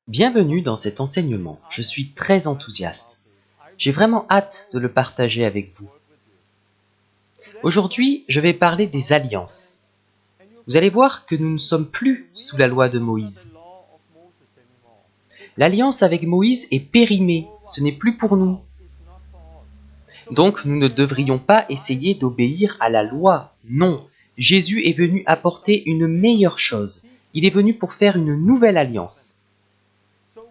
Bienvenue dans cet enseignement, je suis très enthousiaste. J'ai vraiment hâte de le partager avec vous. Aujourd'hui, je vais parler des alliances. Vous allez voir que nous ne sommes plus sous la loi de Moïse. L'alliance avec Moïse est périmée, ce n'est plus pour nous. Donc nous ne devrions pas essayer d'obéir à la loi, non. Jésus est venu apporter une meilleure chose. Il est venu pour faire une nouvelle alliance.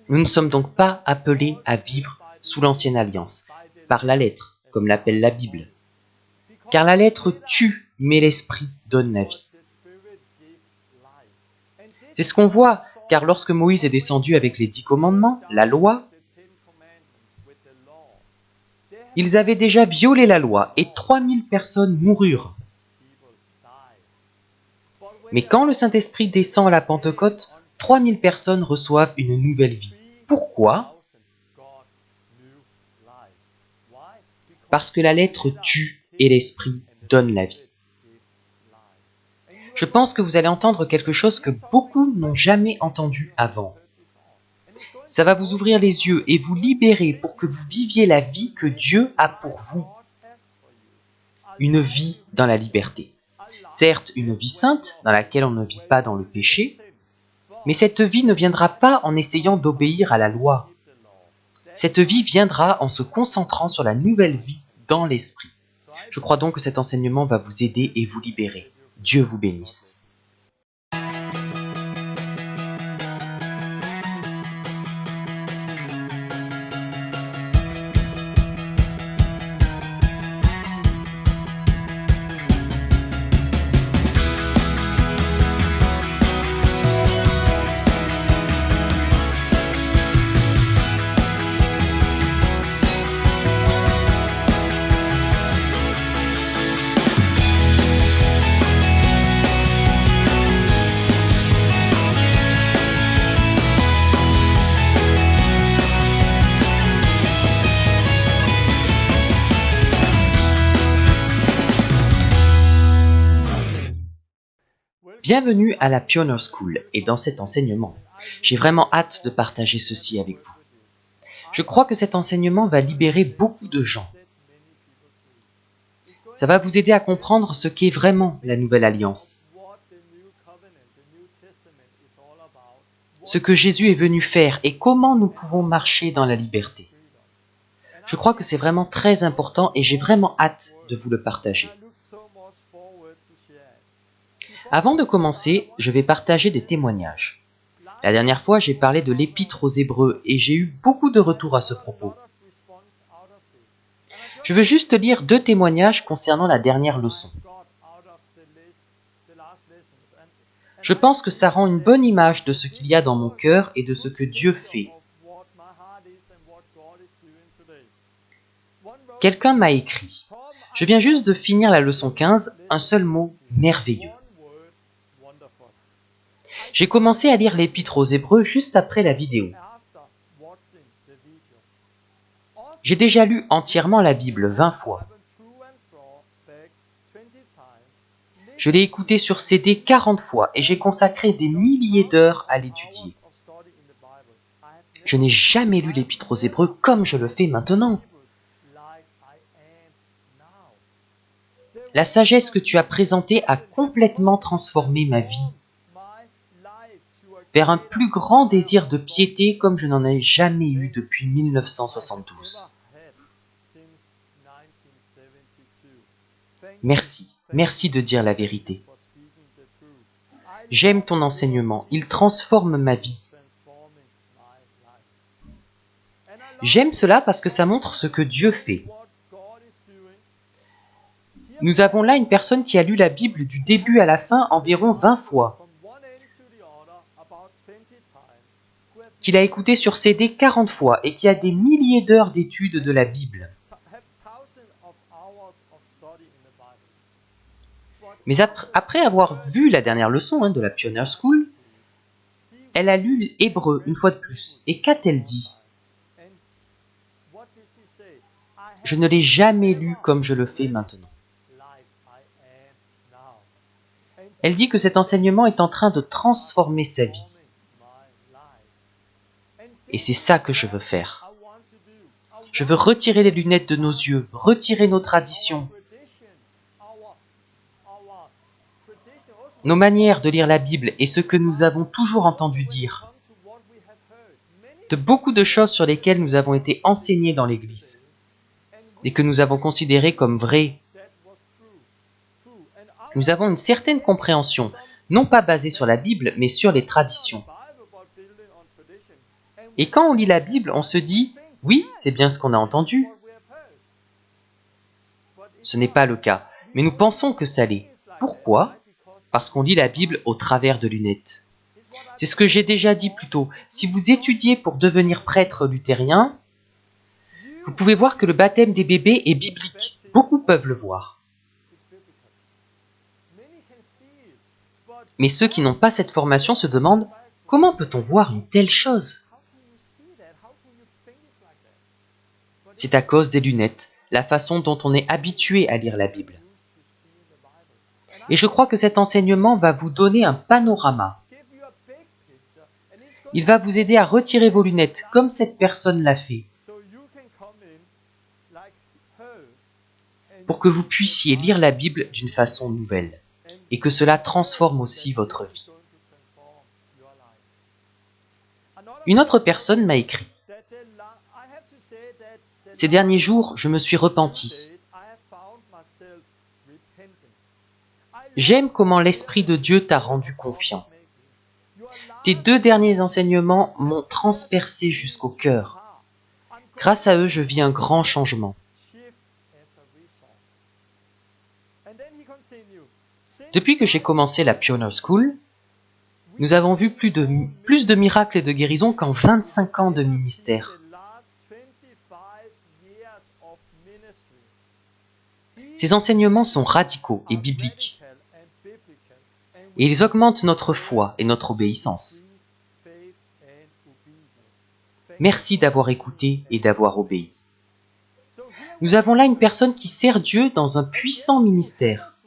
Nous ne sommes donc pas appelés à vivre sous l'ancienne alliance, par la lettre, comme l'appelle la Bible. Car la lettre tue, mais l'esprit donne la vie. C'est ce qu'on voit, car lorsque Moïse est descendu avec les 10 commandements, la loi, ils avaient déjà violé la loi et 3000 personnes moururent. Mais quand le Saint-Esprit descend à la Pentecôte, 3000 personnes reçoivent une nouvelle vie. Pourquoi ? Parce que la lettre tue et l'Esprit donne la vie. Je pense que vous allez entendre quelque chose que beaucoup n'ont jamais entendu avant. Ça va vous ouvrir les yeux et vous libérer pour que vous viviez la vie que Dieu a pour vous. Une vie dans la liberté. Certes, une vie sainte, dans laquelle on ne vit pas dans le péché, mais cette vie ne viendra pas en essayant d'obéir à la loi. Cette vie viendra en se concentrant sur la nouvelle vie dans l'esprit. Je crois donc que cet enseignement va vous aider et vous libérer. Dieu vous bénisse. Bienvenue à la Pioneer School et dans cet enseignement. J'ai vraiment hâte de partager ceci avec vous. Je crois que cet enseignement va libérer beaucoup de gens. Ça va vous aider à comprendre ce qu'est vraiment la nouvelle alliance. Ce que Jésus est venu faire et comment nous pouvons marcher dans la liberté. Je crois que c'est vraiment très important et j'ai vraiment hâte de vous le partager. Avant de commencer, je vais partager des témoignages. La dernière fois, j'ai parlé de l'Épître aux Hébreux et j'ai eu beaucoup de retours à ce propos. Je veux juste lire 2 témoignages concernant la dernière leçon. Je pense que ça rend une bonne image de ce qu'il y a dans mon cœur et de ce que Dieu fait. Quelqu'un m'a écrit « Je viens juste de finir la leçon 15, un seul mot, merveilleux. » J'ai commencé à lire l'Épître aux Hébreux juste après la vidéo. J'ai déjà lu entièrement la Bible 20 fois. Je l'ai écouté sur CD 40 fois et j'ai consacré des milliers d'heures à l'étudier. Je n'ai jamais lu l'Épître aux Hébreux comme je le fais maintenant. La sagesse que tu as présentée a complètement transformé ma vie vers un plus grand désir de piété comme je n'en ai jamais eu depuis 1972. Merci de dire la vérité. J'aime ton enseignement, il transforme ma vie. J'aime cela parce que ça montre ce que Dieu fait. Nous avons là une personne qui a lu la Bible du début à la fin environ 20 fois. Qu'il a écouté sur CD 40 fois et qui a des milliers d'heures d'études de la Bible. Mais après avoir vu la dernière leçon de la Pioneer School, elle a lu Hébreux une fois de plus. Et qu'a-t-elle dit ? Je ne l'ai jamais lu comme je le fais maintenant. Elle dit que cet enseignement est en train de transformer sa vie. Et c'est ça que je veux faire. Je veux retirer les lunettes de nos yeux, retirer nos traditions, nos manières de lire la Bible et ce que nous avons toujours entendu dire, de beaucoup de choses sur lesquelles nous avons été enseignés dans l'Église et que nous avons considérées comme vraies. Nous avons une certaine compréhension, non pas basée sur la Bible, mais sur les traditions. Et quand on lit la Bible, on se dit « Oui, c'est bien ce qu'on a entendu ». Ce n'est pas le cas, mais nous pensons que ça l'est. Pourquoi ? Parce qu'on lit la Bible au travers de lunettes. C'est ce que j'ai déjà dit plus tôt. Si vous étudiez pour devenir prêtre luthérien, vous pouvez voir que le baptême des bébés est biblique. Beaucoup peuvent le voir. Mais ceux qui n'ont pas cette formation se demandent « Comment peut-on voir une telle chose ?» C'est à cause des lunettes, la façon dont on est habitué à lire la Bible. Et je crois que cet enseignement va vous donner un panorama. Il va vous aider à retirer vos lunettes, comme cette personne l'a fait, pour que vous puissiez lire la Bible d'une façon nouvelle, et que cela transforme aussi votre vie. Une autre personne m'a écrit « Ces derniers jours, je me suis repenti. J'aime comment l'Esprit de Dieu t'a rendu confiant. Tes 2 derniers enseignements m'ont transpercé jusqu'au cœur. Grâce à eux, je vis un grand changement. Depuis que j'ai commencé la Pioneer School, nous avons vu plus de miracles et de guérisons qu'en 25 ans de ministère. Ces enseignements sont radicaux et bibliques. Et ils augmentent notre foi et notre obéissance. Merci d'avoir écouté et d'avoir obéi. Nous avons là une personne qui sert Dieu dans un puissant ministère.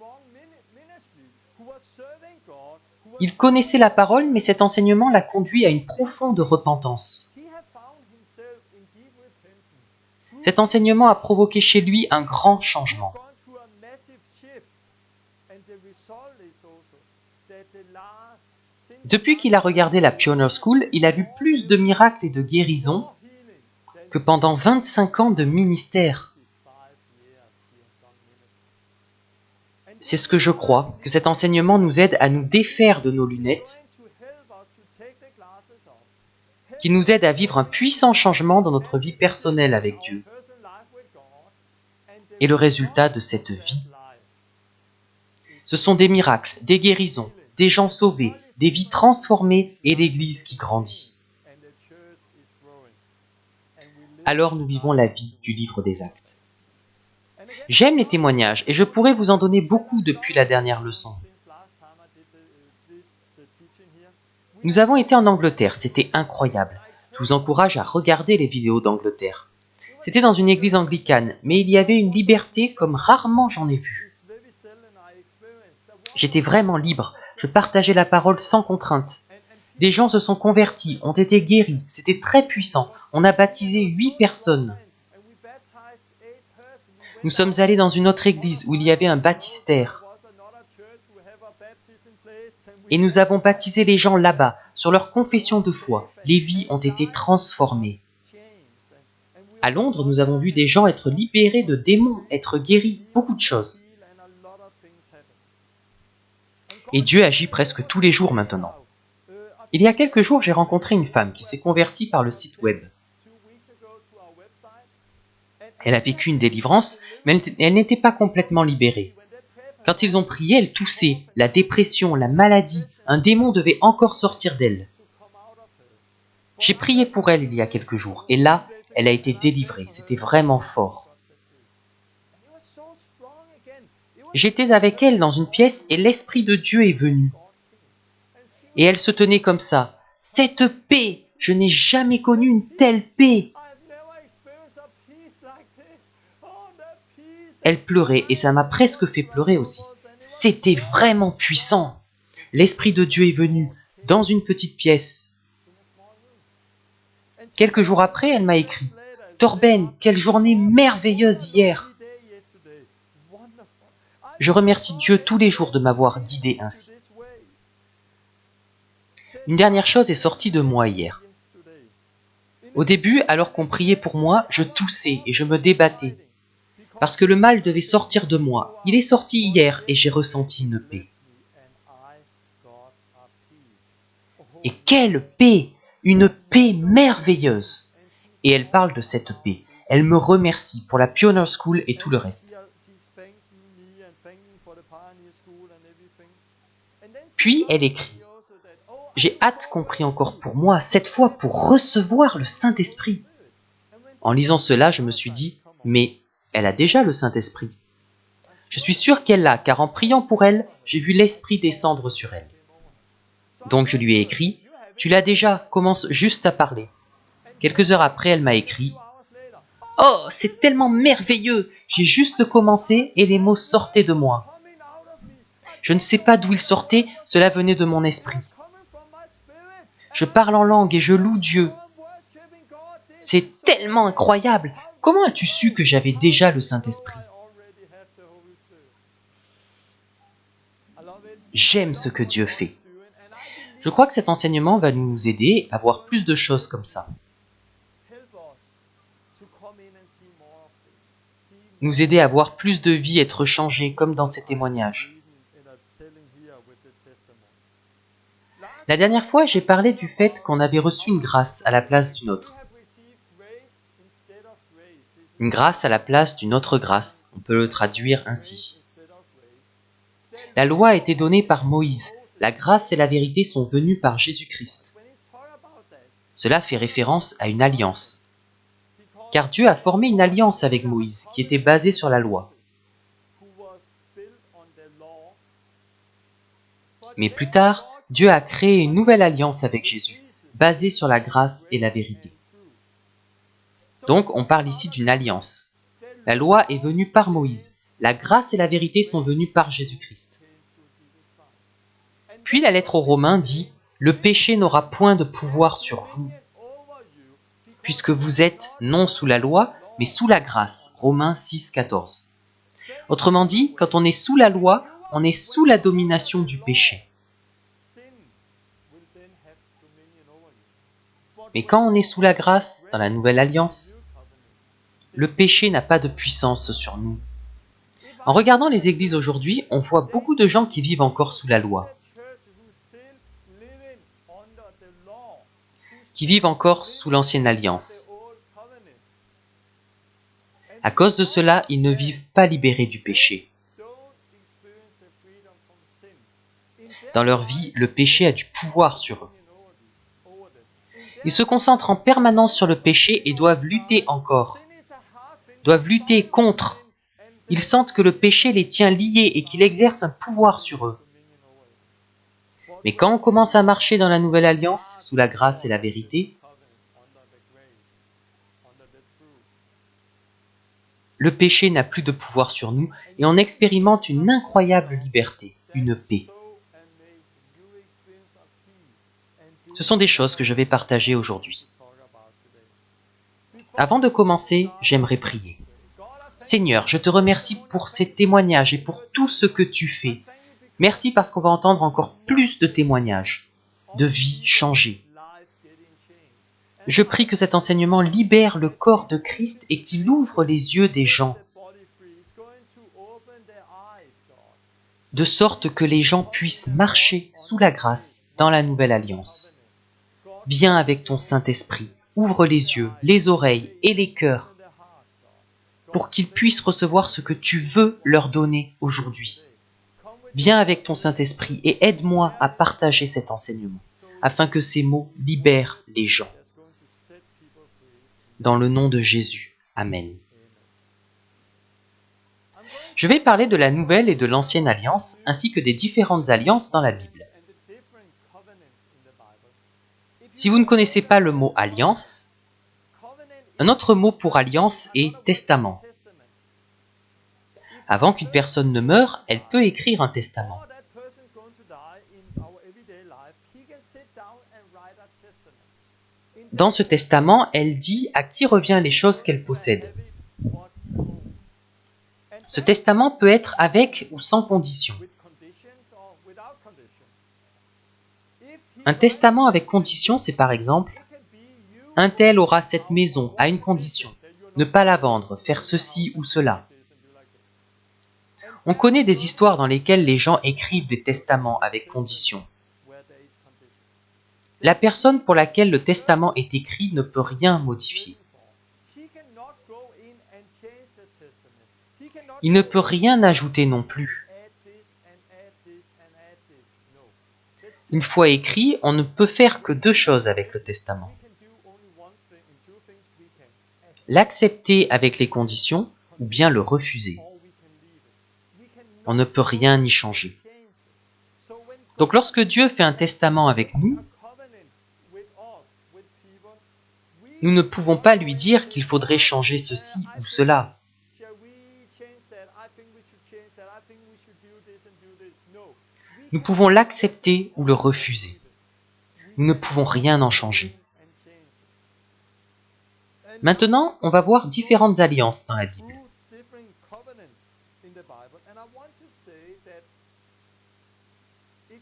Il connaissait la parole, mais cet enseignement l'a conduit à une profonde repentance. Cet enseignement a provoqué chez lui un grand changement. Depuis qu'il a regardé la Pioneer School, il a vu plus de miracles et de guérisons que pendant 25 ans de ministère. C'est ce que je crois, que cet enseignement nous aide à nous défaire de nos lunettes, qui nous aide à vivre un puissant changement dans notre vie personnelle avec Dieu. Et le résultat de cette vie, ce sont des miracles, des guérisons, des gens sauvés, des vies transformées et l'Église qui grandit. Alors nous vivons la vie du livre des Actes. J'aime les témoignages et je pourrais vous en donner beaucoup depuis la dernière leçon. Nous avons été en Angleterre, c'était incroyable. Je vous encourage à regarder les vidéos d'Angleterre. C'était dans une église anglicane, mais il y avait une liberté comme rarement j'en ai vu. J'étais vraiment libre, je partageais la parole sans contrainte. Des gens se sont convertis, ont été guéris, c'était très puissant. On a baptisé 8 personnes. Nous sommes allés dans une autre église où il y avait un baptistère. Et nous avons baptisé les gens là-bas, sur leur confession de foi. Les vies ont été transformées. À Londres, nous avons vu des gens être libérés de démons, être guéris, beaucoup de choses. Et Dieu agit presque tous les jours maintenant. Il y a quelques jours, j'ai rencontré une femme qui s'est convertie par le site web. Elle a vécu une délivrance, mais elle n'était pas complètement libérée. Quand ils ont prié, elle toussait, la dépression, la maladie, un démon devait encore sortir d'elle. J'ai prié pour elle il y a quelques jours, et là, elle a été délivrée, c'était vraiment fort. J'étais avec elle dans une pièce et l'Esprit de Dieu est venu. Et elle se tenait comme ça. Cette paix, je n'ai jamais connu une telle paix. Elle pleurait et ça m'a presque fait pleurer aussi. C'était vraiment puissant. L'Esprit de Dieu est venu dans une petite pièce. Quelques jours après, elle m'a écrit « Torben, quelle journée merveilleuse hier !» Je remercie Dieu tous les jours de m'avoir guidé ainsi. Une dernière chose est sortie de moi hier. Au début, alors qu'on priait pour moi, je toussais et je me débattais. Parce que le mal devait sortir de moi. Il est sorti hier et j'ai ressenti une paix. Et quelle paix! Une paix merveilleuse! Et elle parle de cette paix. Elle me remercie pour la Pioneer School et tout le reste. Puis elle écrit « J'ai hâte qu'on prie encore pour moi, cette fois pour recevoir le Saint-Esprit. » En lisant cela, je me suis dit « Mais elle a déjà le Saint-Esprit. » Je suis sûr qu'elle l'a, car en priant pour elle, j'ai vu l'Esprit descendre sur elle. Donc je lui ai écrit « Tu l'as déjà, commence juste à parler. » Quelques heures après, elle m'a écrit « Oh, c'est tellement merveilleux! J'ai juste commencé et les mots sortaient de moi. » Je ne sais pas d'où ils sortaient, cela venait de mon esprit. Je parle en langue et je loue Dieu. C'est tellement incroyable! Comment as-tu su que j'avais déjà le Saint-Esprit? J'aime ce que Dieu fait. Je crois que cet enseignement va nous aider à voir plus de choses comme ça. Nous aider à voir plus de vies être changées comme dans ces témoignages. La dernière fois, j'ai parlé du fait qu'on avait reçu une grâce à la place d'une autre. Une grâce à la place d'une autre grâce, on peut le traduire ainsi. La loi a été donnée par Moïse, la grâce et la vérité sont venues par Jésus-Christ. Cela fait référence à une alliance. Car Dieu a formé une alliance avec Moïse qui était basée sur la loi. Mais plus tard, Dieu a créé une nouvelle alliance avec Jésus, basée sur la grâce et la vérité. Donc, on parle ici d'une alliance. La loi est venue par Moïse. La grâce et la vérité sont venues par Jésus-Christ. Puis la lettre aux Romains dit « Le péché n'aura point de pouvoir sur vous, puisque vous êtes non sous la loi, mais sous la grâce. » Romains 6, 14. Autrement dit, quand on est sous la loi, on est sous la domination du péché. Mais quand on est sous la grâce, dans la nouvelle alliance, le péché n'a pas de puissance sur nous. En regardant les églises aujourd'hui, on voit beaucoup de gens qui vivent encore sous la loi, qui vivent encore sous l'ancienne alliance. À cause de cela, ils ne vivent pas libérés du péché. Dans leur vie, le péché a du pouvoir sur eux. Ils se concentrent en permanence sur le péché et doivent lutter encore, doivent lutter contre. Ils sentent que le péché les tient liés et qu'il exerce un pouvoir sur eux. Mais quand on commence à marcher dans la nouvelle alliance, sous la grâce et la vérité, le péché n'a plus de pouvoir sur nous et on expérimente une incroyable liberté, une paix. Ce sont des choses que je vais partager aujourd'hui. Avant de commencer, j'aimerais prier. Seigneur, je te remercie pour ces témoignages et pour tout ce que tu fais. Merci parce qu'on va entendre encore plus de témoignages, de vies changées. Je prie que cet enseignement libère le corps de Christ et qu'il ouvre les yeux des gens, de sorte que les gens puissent marcher sous la grâce dans la nouvelle alliance. Viens avec ton Saint-Esprit, ouvre les yeux, les oreilles et les cœurs pour qu'ils puissent recevoir ce que tu veux leur donner aujourd'hui. Viens avec ton Saint-Esprit et aide-moi à partager cet enseignement, afin que ces mots libèrent les gens. Dans le nom de Jésus. Amen. Je vais parler de la nouvelle et de l'ancienne alliance, ainsi que des différentes alliances dans la Bible. Si vous ne connaissez pas le mot alliance, un autre mot pour alliance est testament. Avant qu'une personne ne meure, elle peut écrire un testament. Dans ce testament, elle dit à qui revient les choses qu'elle possède. Ce testament peut être avec ou sans condition. Un testament avec condition, c'est par exemple « Un tel aura cette maison à une condition, ne pas la vendre, faire ceci ou cela ». On connaît des histoires dans lesquelles les gens écrivent des testaments avec condition. La personne pour laquelle le testament est écrit ne peut rien modifier. Il ne peut rien ajouter non plus. Une fois écrit, on ne peut faire que deux choses avec le testament. L'accepter avec les conditions ou bien le refuser. On ne peut rien y changer. Donc lorsque Dieu fait un testament avec nous, nous ne pouvons pas lui dire qu'il faudrait changer ceci ou cela. Nous pouvons l'accepter ou le refuser. Nous ne pouvons rien en changer. Maintenant, on va voir différentes alliances dans la Bible.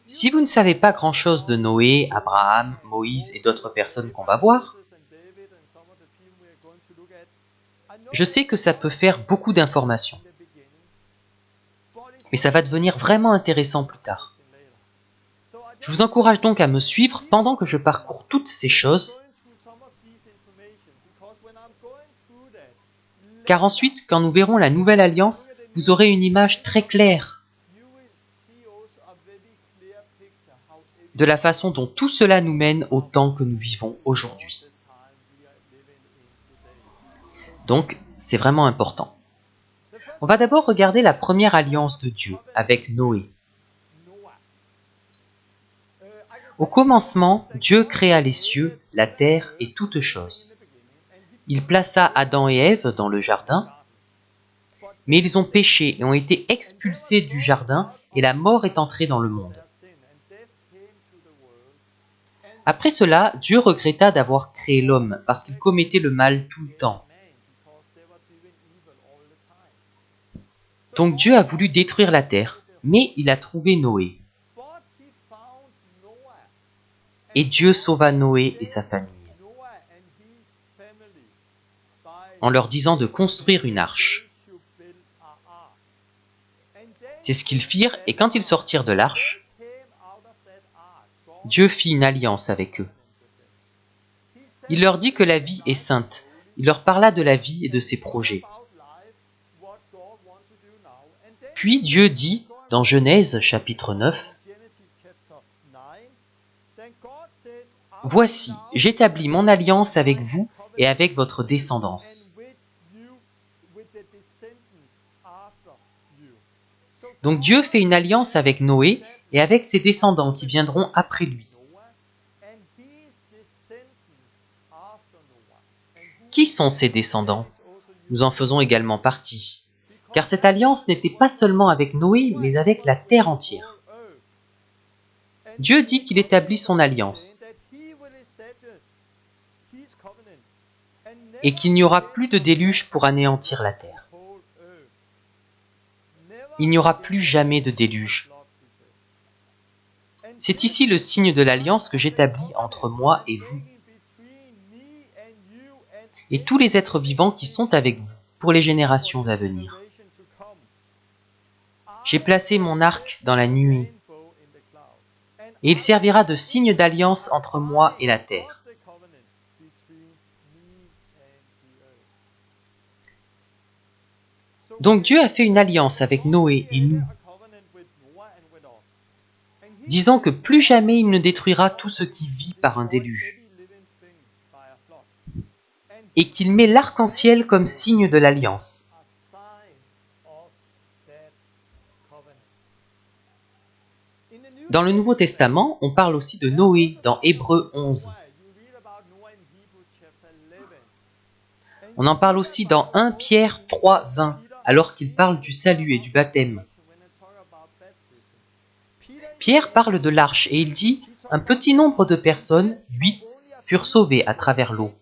Si vous ne savez pas grand-chose de Noé, Abraham, Moïse et d'autres personnes qu'on va voir, je sais que ça peut faire beaucoup d'informations. Mais ça va devenir vraiment intéressant plus tard. Je vous encourage donc à me suivre pendant que je parcours toutes ces choses, car ensuite, quand nous verrons la nouvelle alliance, vous aurez une image très claire de la façon dont tout cela nous mène au temps que nous vivons aujourd'hui. Donc, c'est vraiment important. On va d'abord regarder la première alliance de Dieu avec Noé. Au commencement, Dieu créa les cieux, la terre et toutes choses. Il plaça Adam et Ève dans le jardin, mais ils ont péché et ont été expulsés du jardin et la mort est entrée dans le monde. Après cela, Dieu regretta d'avoir créé l'homme parce qu'il commettait le mal tout le temps. Donc Dieu a voulu détruire la terre, mais il a trouvé Noé. Et Dieu sauva Noé et sa famille, en leur disant de construire une arche. C'est ce qu'ils firent, et quand ils sortirent de l'arche, Dieu fit une alliance avec eux. Il leur dit que la vie est sainte. Il leur parla de la vie et de ses projets. Puis Dieu dit, dans Genèse chapitre 9, « Voici, j'établis mon alliance avec vous et avec votre descendance. » Donc Dieu fait une alliance avec Noé et avec ses descendants qui viendront après lui. Qui sont ces descendants? Nous en faisons également partie. Car cette alliance n'était pas seulement avec Noé, mais avec la terre entière. Dieu dit qu'il établit son alliance et qu'il n'y aura plus de déluge pour anéantir la terre. Il n'y aura plus jamais de déluge. C'est ici le signe de l'alliance que j'établis entre moi et vous, et tous les êtres vivants qui sont avec vous pour les générations à venir. J'ai placé mon arc dans la nuée, et il servira de signe d'alliance entre moi et la terre. Donc Dieu a fait une alliance avec Noé et nous, disant que plus jamais il ne détruira tout ce qui vit par un déluge, et qu'il met l'arc-en-ciel comme signe de l'alliance. Dans le Nouveau Testament, on parle aussi de Noé dans Hébreux 11. On en parle aussi dans 1 Pierre 3, 20, alors qu'il parle du salut et du baptême. Pierre parle de l'arche et il dit « Un petit nombre de personnes, 8, furent sauvés à travers l'eau.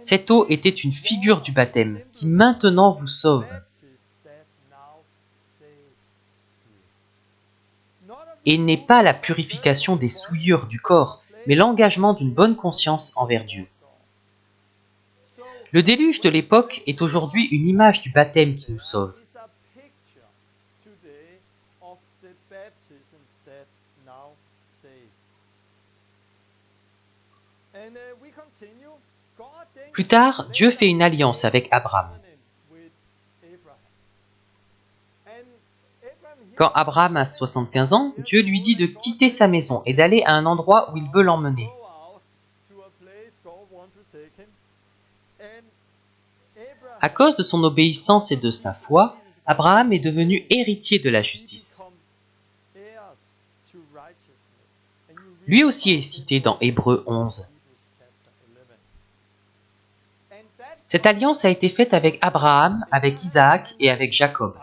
Cette eau était une figure du baptême qui maintenant vous sauve. Et n'est pas la purification des souillures du corps, mais l'engagement d'une bonne conscience envers Dieu. Le déluge de l'époque est aujourd'hui une image du baptême qui nous sauve. Plus tard, Dieu fait une alliance avec Abraham. Quand Abraham a 75 ans, Dieu lui dit de quitter sa maison et d'aller à un endroit où il veut l'emmener. À cause de son obéissance et de sa foi, Abraham est devenu héritier de la justice. Lui aussi est cité dans Hébreux 11. Cette alliance a été faite avec Abraham, avec Isaac et avec Jacob.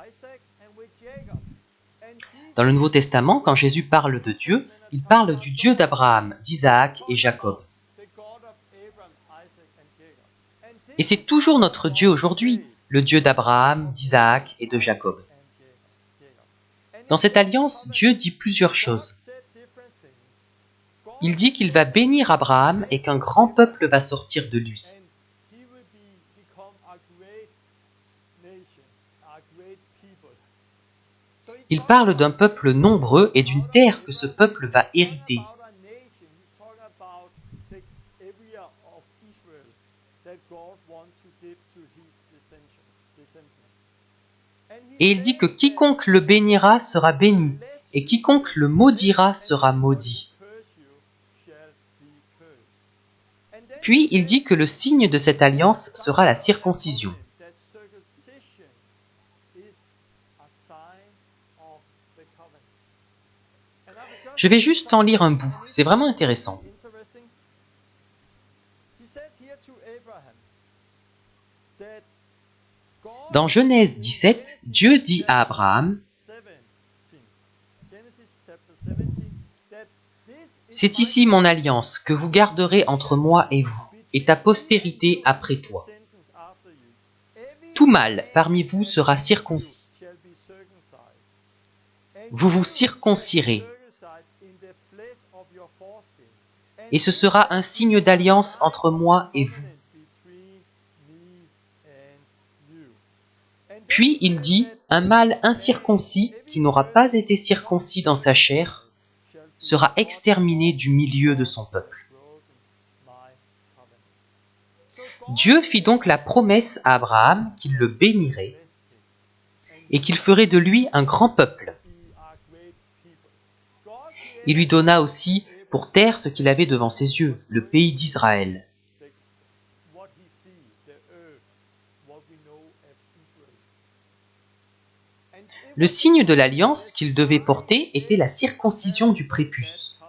Dans le Nouveau Testament, quand Jésus parle de Dieu, il parle du Dieu d'Abraham, d'Isaac et Jacob. Et c'est toujours notre Dieu aujourd'hui, le Dieu d'Abraham, d'Isaac et de Jacob. Dans cette alliance, Dieu dit plusieurs choses. Il dit qu'il va bénir Abraham et qu'un grand peuple va sortir de lui. Il parle d'un peuple nombreux et d'une terre que ce peuple va hériter. Et il dit que quiconque le bénira sera béni, et quiconque le maudira sera maudit. Puis il dit que le signe de cette alliance sera la circoncision. Je vais juste en lire un bout, c'est vraiment intéressant. Dans Genèse 17, Dieu dit à Abraham, « C'est ici mon alliance que vous garderez entre moi et vous, et ta postérité après toi. Tout mâle parmi vous sera circoncis. Vous vous circoncirez. Et ce sera un signe d'alliance entre moi et vous. » Puis il dit, « Un mâle incirconcis, qui n'aura pas été circoncis dans sa chair, sera exterminé du milieu de son peuple. » Dieu fit donc la promesse à Abraham qu'il le bénirait et qu'il ferait de lui un grand peuple. Il lui donna aussi pour terre ce qu'il avait devant ses yeux, le pays d'Israël. Le signe de l'alliance qu'il devait porter était la circoncision du prépuce.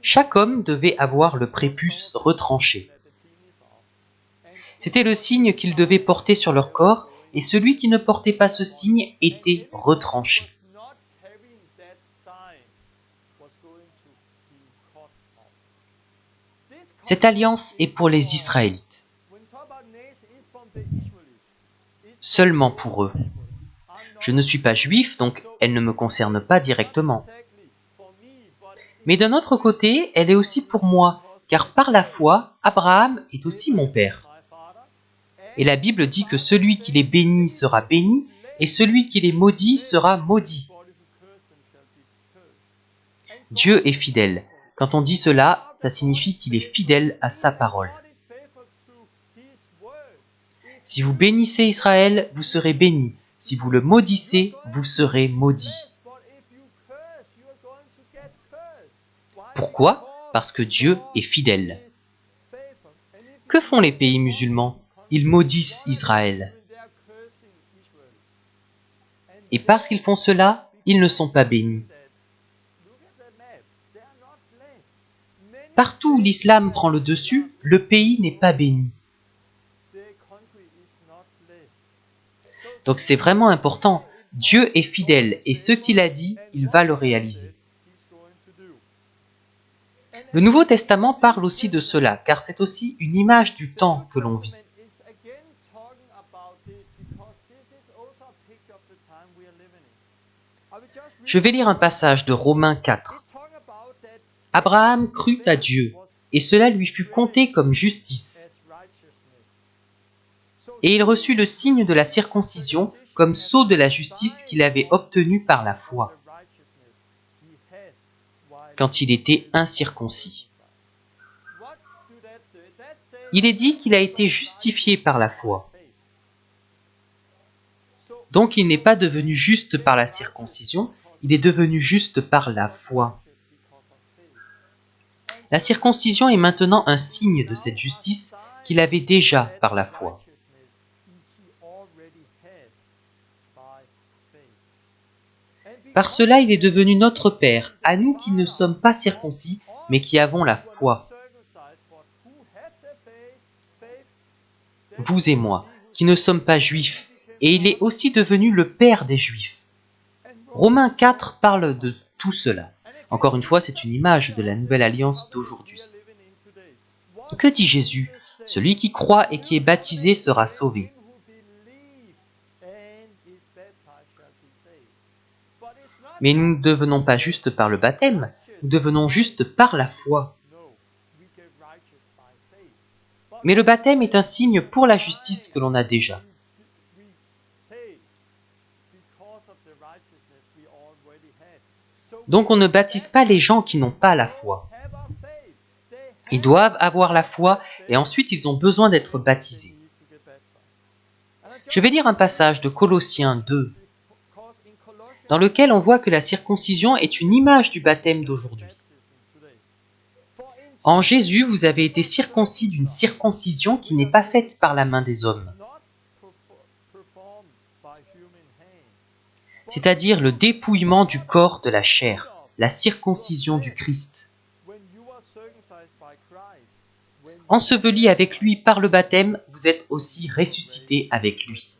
Chaque homme devait avoir le prépuce retranché. C'était le signe qu'ils devaient porter sur leur corps, et celui qui ne portait pas ce signe était retranché. Cette alliance est pour les Israélites. Seulement pour eux. Je ne suis pas juif, donc elle ne me concerne pas directement. Mais d'un autre côté, elle est aussi pour moi, car par la foi, Abraham est aussi mon père. Et la Bible dit que celui qui les bénit sera béni, et celui qui les maudit sera maudit. Dieu est fidèle. Quand on dit cela, ça signifie qu'il est fidèle à sa parole. Si vous bénissez Israël, vous serez bénis. Si vous le maudissez, vous serez maudits. Pourquoi ? Parce que Dieu est fidèle. Que font les pays musulmans ? Ils maudissent Israël. Et parce qu'ils font cela, ils ne sont pas bénis. Partout où l'islam prend le dessus, le pays n'est pas béni. Donc c'est vraiment important. Dieu est fidèle et ce qu'il a dit, il va le réaliser. Le Nouveau Testament parle aussi de cela, car c'est aussi une image du temps que l'on vit. Je vais lire un passage de Romains 4. Abraham crut à Dieu, et cela lui fut compté comme justice. Et il reçut le signe de la circoncision comme sceau de la justice qu'il avait obtenu par la foi, quand il était incirconcis. Il est dit qu'il a été justifié par la foi. Donc il n'est pas devenu juste par la circoncision, il est devenu juste par la foi. La circoncision est maintenant un signe de cette justice qu'il avait déjà par la foi. Par cela, il est devenu notre Père, à nous qui ne sommes pas circoncis, mais qui avons la foi. Vous et moi, qui ne sommes pas juifs, et il est aussi devenu le Père des Juifs. Romains 4 parle de tout cela. Encore une fois, c'est une image de la nouvelle alliance d'aujourd'hui. Que dit Jésus? Celui qui croit et qui est baptisé sera sauvé. Mais nous ne devenons pas juste par le baptême, nous devenons juste par la foi. Mais le baptême est un signe pour la justice que l'on a déjà. Donc on ne baptise pas les gens qui n'ont pas la foi. Ils doivent avoir la foi et ensuite ils ont besoin d'être baptisés. Je vais lire un passage de Colossiens 2, dans lequel on voit que la circoncision est une image du baptême d'aujourd'hui. En Jésus, vous avez été circoncis d'une circoncision qui n'est pas faite par la main des hommes, c'est-à-dire le dépouillement du corps de la chair, la circoncision du Christ. Enseveli avec lui par le baptême, vous êtes aussi ressuscité avec lui.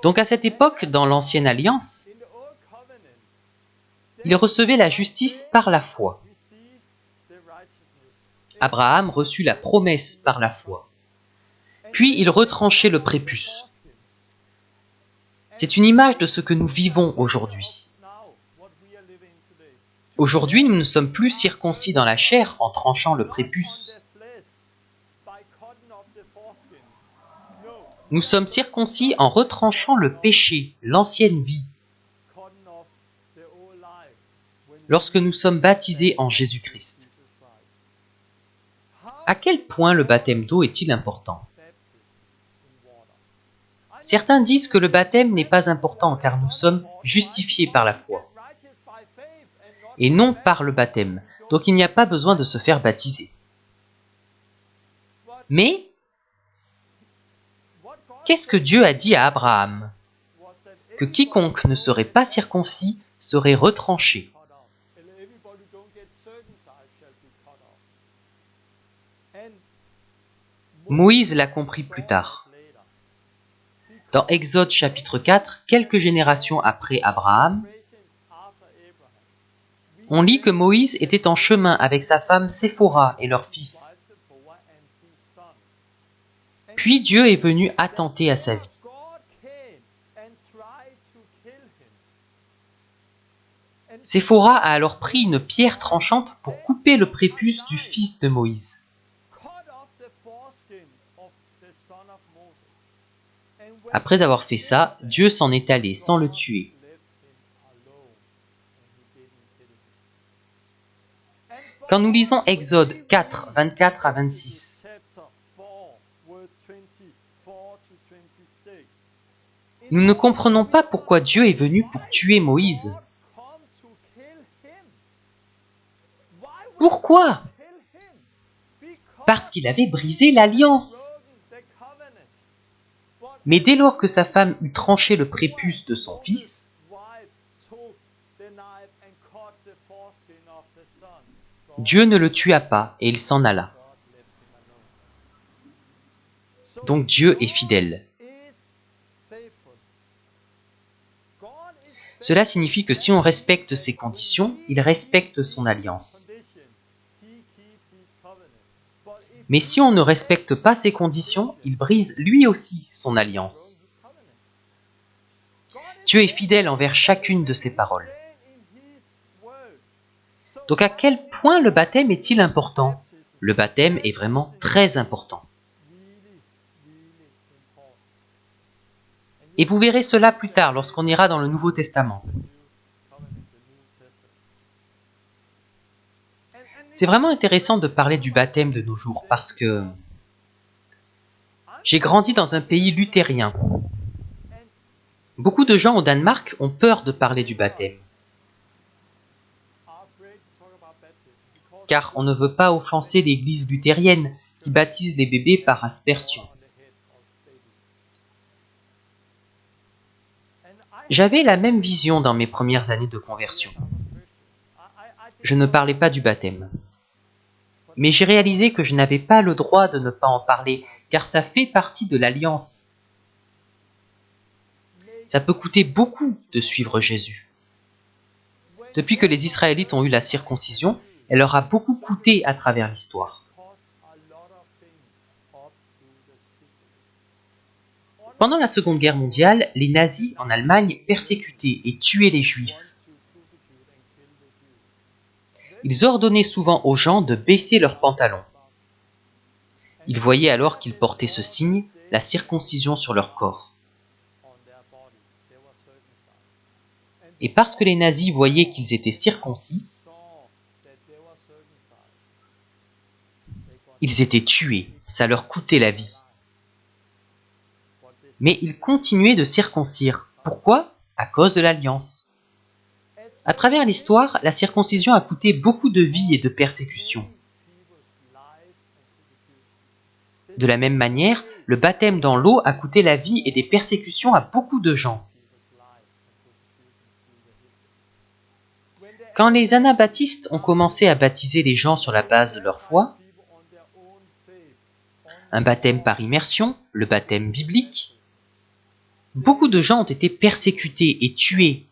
Donc à cette époque, dans l'Ancienne Alliance, il recevait la justice par la foi. Abraham reçut la promesse par la foi. Puis il retranchait le prépuce. C'est une image de ce que nous vivons aujourd'hui. Aujourd'hui, nous ne sommes plus circoncis dans la chair en tranchant le prépuce. Nous sommes circoncis en retranchant le péché, l'ancienne vie, lorsque nous sommes baptisés en Jésus-Christ. À quel point le baptême d'eau est-il important? Certains disent que le baptême n'est pas important car nous sommes justifiés par la foi et non par le baptême, donc il n'y a pas besoin de se faire baptiser. Mais, qu'est-ce que Dieu a dit à Abraham? Que quiconque ne serait pas circoncis serait retranché. Moïse l'a compris plus tard. Dans Exode chapitre 4, quelques générations après Abraham, on lit que Moïse était en chemin avec sa femme Séphora et leur fils. Puis Dieu est venu attenter à sa vie. Séphora a alors pris une pierre tranchante pour couper le prépuce du fils de Moïse. Après avoir fait ça, Dieu s'en est allé sans le tuer. Quand nous lisons Exode 4, 24 à 26, nous ne comprenons pas pourquoi Dieu est venu pour tuer Moïse. Pourquoi? Parce qu'il avait brisé l'alliance. Mais dès lors que sa femme eut tranché le prépuce de son fils, Dieu ne le tua pas et il s'en alla. Donc Dieu est fidèle. Cela signifie que si on respecte ses conditions, il respecte son alliance. Mais si on ne respecte pas ses conditions, il brise lui aussi son alliance. Dieu est fidèle envers chacune de ses paroles. Donc à quel point le baptême est-il important? Le baptême est vraiment très important. Et vous verrez cela plus tard lorsqu'on ira dans le Nouveau Testament. C'est vraiment intéressant de parler du baptême de nos jours parce que j'ai grandi dans un pays luthérien. Beaucoup de gens au Danemark ont peur de parler du baptême. Car on ne veut pas offenser l'église luthérienne qui baptise les bébés par aspersion. J'avais la même vision dans mes premières années de conversion. Je ne parlais pas du baptême. Mais j'ai réalisé que je n'avais pas le droit de ne pas en parler, car ça fait partie de l'alliance. Ça peut coûter beaucoup de suivre Jésus. Depuis que les Israélites ont eu la circoncision, elle leur a beaucoup coûté à travers l'histoire. Pendant la Seconde Guerre mondiale, les nazis en Allemagne persécutaient et tuaient les Juifs. Ils ordonnaient souvent aux gens de baisser leurs pantalons. Ils voyaient alors qu'ils portaient ce signe, la circoncision sur leur corps. Et parce que les nazis voyaient qu'ils étaient circoncis, ils étaient tués, ça leur coûtait la vie. Mais ils continuaient de circoncire. Pourquoi? À cause de l'alliance. À travers l'histoire, la circoncision a coûté beaucoup de vies et de persécutions. De la même manière, le baptême dans l'eau a coûté la vie et des persécutions à beaucoup de gens. Quand les anabaptistes ont commencé à baptiser les gens sur la base de leur foi, un baptême par immersion, le baptême biblique, beaucoup de gens ont été persécutés et tués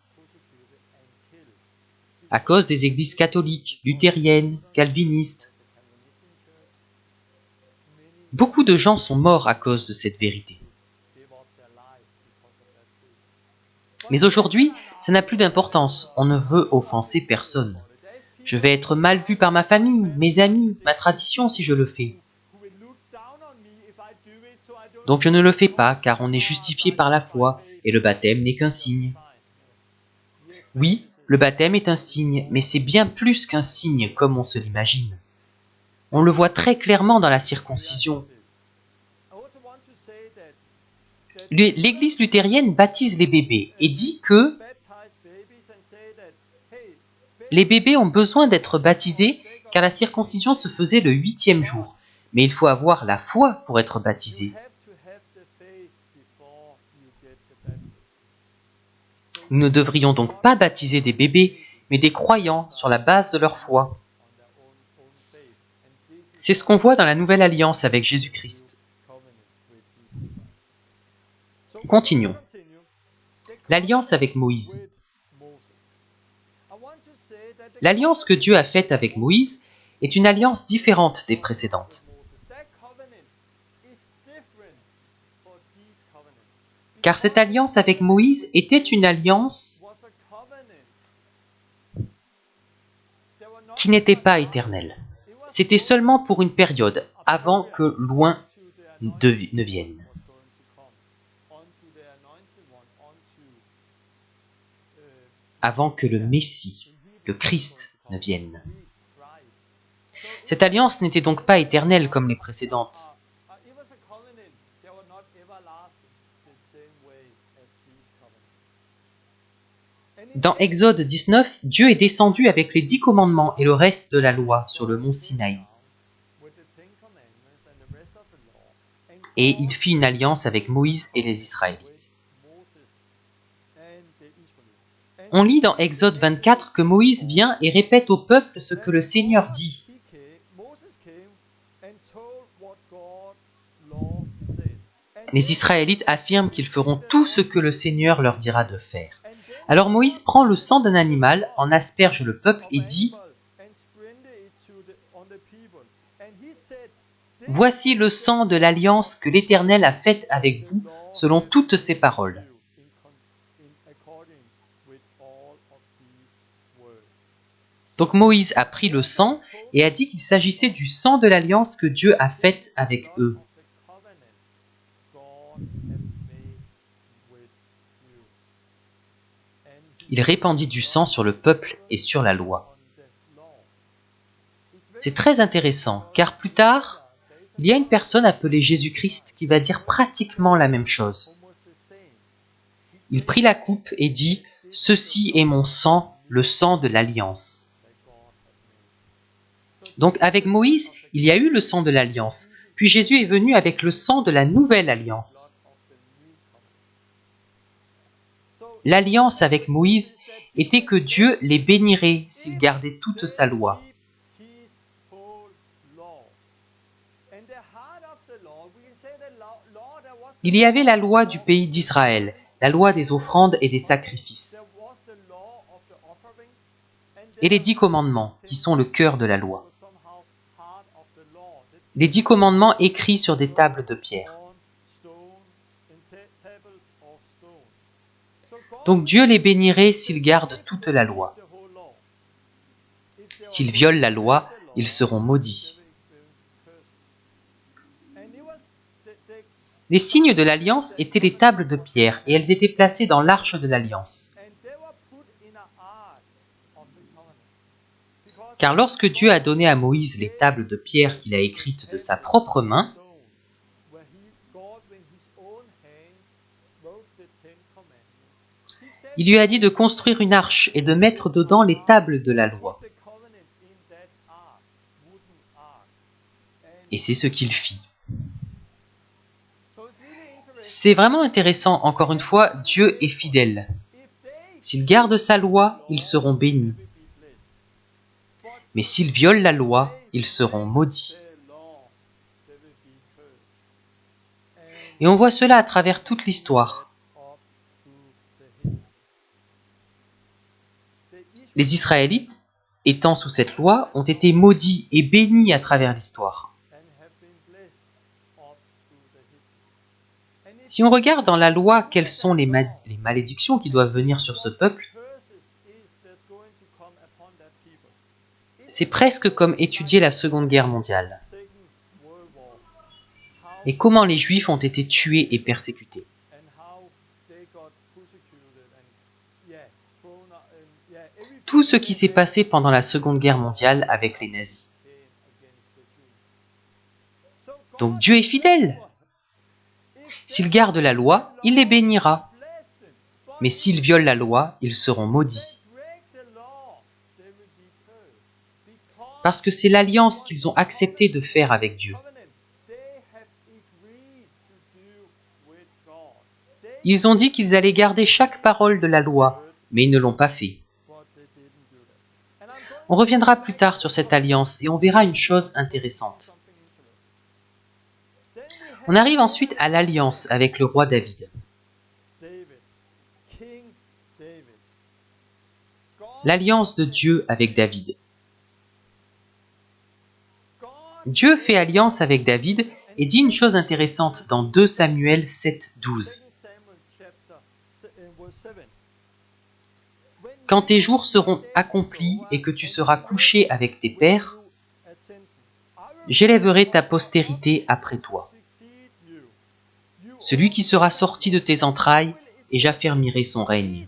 à cause des églises catholiques, luthériennes, calvinistes. Beaucoup de gens sont morts à cause de cette vérité. Mais aujourd'hui, ça n'a plus d'importance. On ne veut offenser personne. Je vais être mal vu par ma famille, mes amis, ma tradition si je le fais. Donc je ne le fais pas, car on est justifié par la foi, et le baptême n'est qu'un signe. Oui, le baptême est un signe, mais c'est bien plus qu'un signe comme on se l'imagine. On le voit très clairement dans la circoncision. L'église luthérienne baptise les bébés et dit que les bébés ont besoin d'être baptisés car la circoncision se faisait le 8e jour. Mais il faut avoir la foi pour être baptisé. Nous ne devrions donc pas baptiser des bébés, mais des croyants sur la base de leur foi. C'est ce qu'on voit dans la Nouvelle Alliance avec Jésus-Christ. Continuons. L'alliance avec Moïse. L'alliance que Dieu a faite avec Moïse est une alliance différente des précédentes. Car cette alliance avec Moïse était une alliance qui n'était pas éternelle. C'était seulement pour une période, avant que loin ne vienne. Avant que le Messie, le Christ, ne vienne. Cette alliance n'était donc pas éternelle comme les précédentes. Dans Exode 19, Dieu est descendu avec les 10 commandements et le reste de la loi sur le mont Sinaï. Et il fit une alliance avec Moïse et les Israélites. On lit dans Exode 24 que Moïse vient et répète au peuple ce que le Seigneur dit. Les Israélites affirment qu'ils feront tout ce que le Seigneur leur dira de faire. Alors Moïse prend le sang d'un animal, en asperge le peuple et dit « Voici le sang de l'alliance que l'Éternel a faite avec vous, selon toutes ses paroles. » Donc Moïse a pris le sang et a dit qu'il s'agissait du sang de l'alliance que Dieu a faite avec eux. Il répandit du sang sur le peuple et sur la loi. C'est très intéressant, car plus tard, il y a une personne appelée Jésus-Christ qui va dire pratiquement la même chose. Il prit la coupe et dit « Ceci est mon sang, le sang de l'alliance. » Donc avec Moïse, il y a eu le sang de l'alliance, puis Jésus est venu avec le sang de la nouvelle alliance. L'alliance avec Moïse était que Dieu les bénirait s'ils gardaient toute sa loi. Il y avait la loi du pays d'Israël, la loi des offrandes et des sacrifices, et les 10 commandements, qui sont le cœur de la loi. Les 10 commandements écrits sur des tables de pierre. Donc Dieu les bénirait s'ils gardent toute la loi. S'ils violent la loi, ils seront maudits. Les signes de l'alliance étaient les tables de pierre et elles étaient placées dans l'arche de l'alliance. Car lorsque Dieu a donné à Moïse les tables de pierre qu'il a écrites de sa propre main, il lui a dit de construire une arche et de mettre dedans les tables de la loi. Et c'est ce qu'il fit. C'est vraiment intéressant, encore une fois, Dieu est fidèle. S'ils gardent sa loi, ils seront bénis. Mais s'ils violent la loi, ils seront maudits. Et on voit cela à travers toute l'histoire. Les Israélites, étant sous cette loi, ont été maudits et bénis à travers l'histoire. Si on regarde dans la loi quelles sont les malédictions qui doivent venir sur ce peuple, c'est presque comme étudier la Seconde Guerre mondiale. Et comment les Juifs ont été tués et persécutés. Tout ce qui s'est passé pendant la Seconde Guerre mondiale avec les nazis. Donc Dieu est fidèle. S'ils gardent la loi, il les bénira. Mais s'ils violent la loi, ils seront maudits. Parce que c'est l'alliance qu'ils ont accepté de faire avec Dieu. Ils ont dit qu'ils allaient garder chaque parole de la loi, mais ils ne l'ont pas fait. On reviendra plus tard sur cette alliance et on verra une chose intéressante. On arrive ensuite à l'alliance avec le roi David. L'alliance de Dieu avec David. Dieu fait alliance avec David et dit une chose intéressante dans 2 Samuel 7, 12. Quand tes jours seront accomplis et que tu seras couché avec tes pères, j'élèverai ta postérité après toi. Celui qui sera sorti de tes entrailles, et j'affermirai son règne.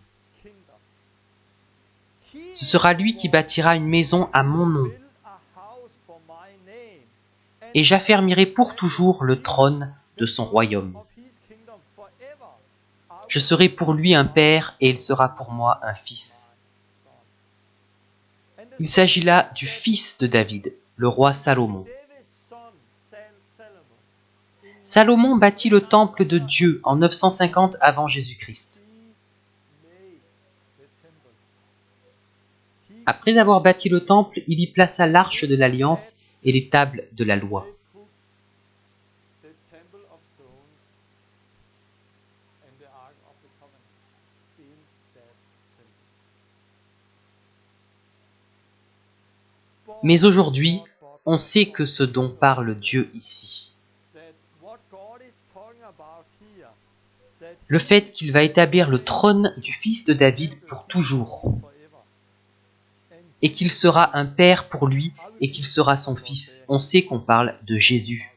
Ce sera lui qui bâtira une maison à mon nom, et j'affermirai pour toujours le trône de son royaume. Je serai pour lui un père, et il sera pour moi un fils. Il s'agit là du fils de David, le roi Salomon. Salomon bâtit le temple de Dieu en 950 avant Jésus-Christ. Après avoir bâti le temple, il y plaça l'arche de l'alliance et les tables de la loi. Mais aujourd'hui, on sait que ce dont parle Dieu ici, le fait qu'il va établir le trône du fils de David pour toujours, et qu'il sera un père pour lui, et qu'il sera son fils. On sait qu'on parle de Jésus.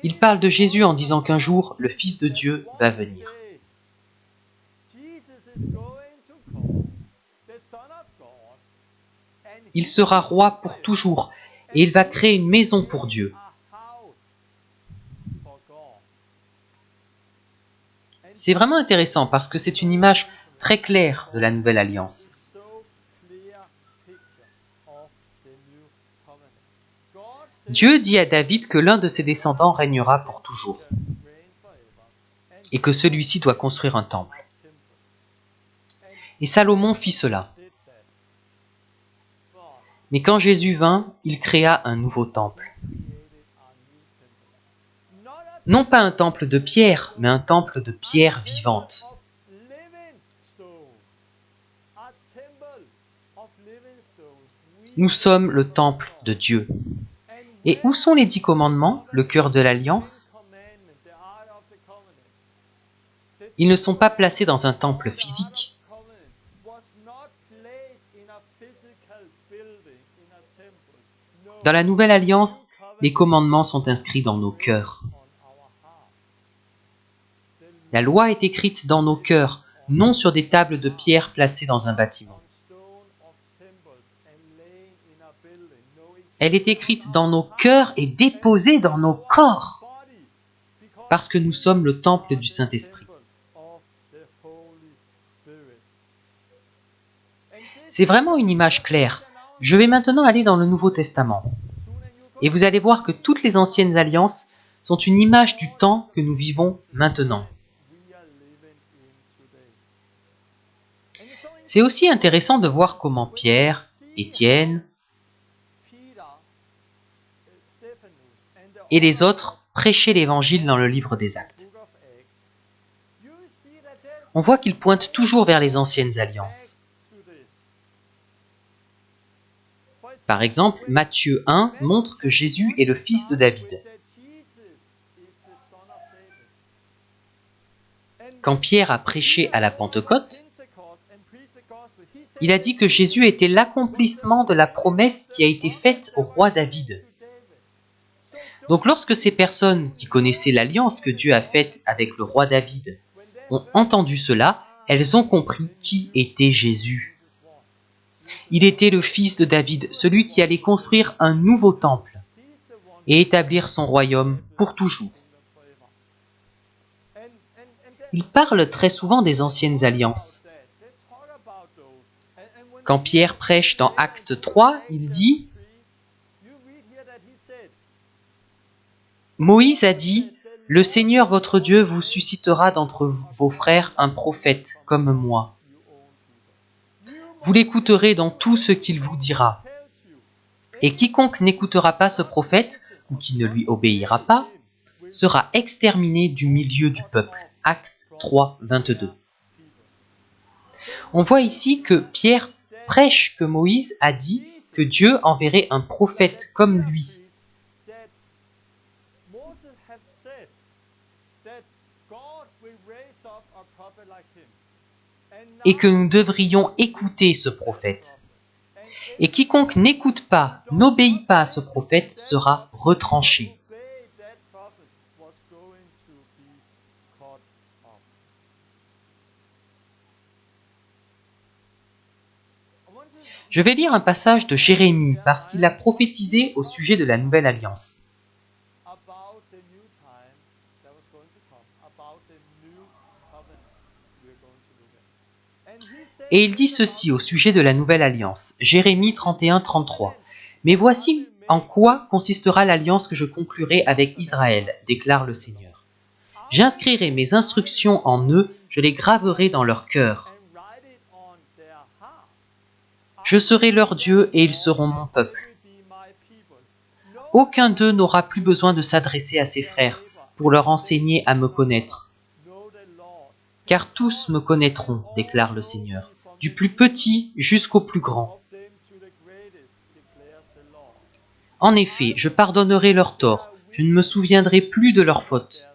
Il parle de Jésus en disant qu'un jour, le Fils de Dieu va venir. Il sera roi pour toujours, et il va créer une maison pour Dieu. C'est vraiment intéressant parce que c'est une image très claire de la Nouvelle Alliance. Dieu dit à David que l'un de ses descendants régnera pour toujours et que celui-ci doit construire un temple. Et Salomon fit cela. Mais quand Jésus vint, il créa un nouveau temple. Non pas un temple de pierre, mais un temple de pierre vivante. Nous sommes le temple de Dieu. Et où sont les 10 commandements, le cœur de l'Alliance? Ils ne sont pas placés dans un temple physique. Dans la Nouvelle Alliance, les commandements sont inscrits dans nos cœurs. La loi est écrite dans nos cœurs, non sur des tables de pierre placées dans un bâtiment. Elle est écrite dans nos cœurs et déposée dans nos corps, parce que nous sommes le temple du Saint-Esprit. C'est vraiment une image claire. Je vais maintenant aller dans le Nouveau Testament. Et vous allez voir que toutes les anciennes alliances sont une image du temps que nous vivons maintenant. C'est aussi intéressant de voir comment Pierre, Étienne et les autres prêchaient l'Évangile dans le livre des Actes. On voit qu'ils pointent toujours vers les anciennes alliances. Par exemple, Matthieu 1 montre que Jésus est le fils de David. Quand Pierre a prêché à la Pentecôte, il a dit que Jésus était l'accomplissement de la promesse qui a été faite au roi David. Donc lorsque ces personnes qui connaissaient l'alliance que Dieu a faite avec le roi David ont entendu cela, elles ont compris qui était Jésus. Il était le fils de David, celui qui allait construire un nouveau temple et établir son royaume pour toujours. Il parle très souvent des anciennes alliances. Quand Pierre prêche dans Acte 3, il dit « Moïse a dit, « Le Seigneur votre Dieu vous suscitera d'entre vos frères un prophète comme moi. Vous l'écouterez dans tout ce qu'il vous dira. Et quiconque n'écoutera pas ce prophète, ou qui ne lui obéira pas, sera exterminé du milieu du peuple. » Acte 3, 22. On voit ici que Pierre prêche que Moïse a dit que Dieu enverrait un prophète comme lui. Et que nous devrions écouter ce prophète. Et quiconque n'écoute pas, n'obéit pas à ce prophète sera retranché. Je vais lire un passage de Jérémie parce qu'il a prophétisé au sujet de la Nouvelle Alliance. Et il dit ceci au sujet de la Nouvelle Alliance, Jérémie 31-33. « Mais voici en quoi consistera l'alliance que je conclurai avec Israël, déclare le Seigneur. J'inscrirai mes instructions en eux, je les graverai dans leur cœur. Je serai leur Dieu et ils seront mon peuple. Aucun d'eux n'aura plus besoin de s'adresser à ses frères pour leur enseigner à me connaître. Car tous me connaîtront, déclare le Seigneur, du plus petit jusqu'au plus grand. En effet, je pardonnerai leurs torts, je ne me souviendrai plus de leurs fautes.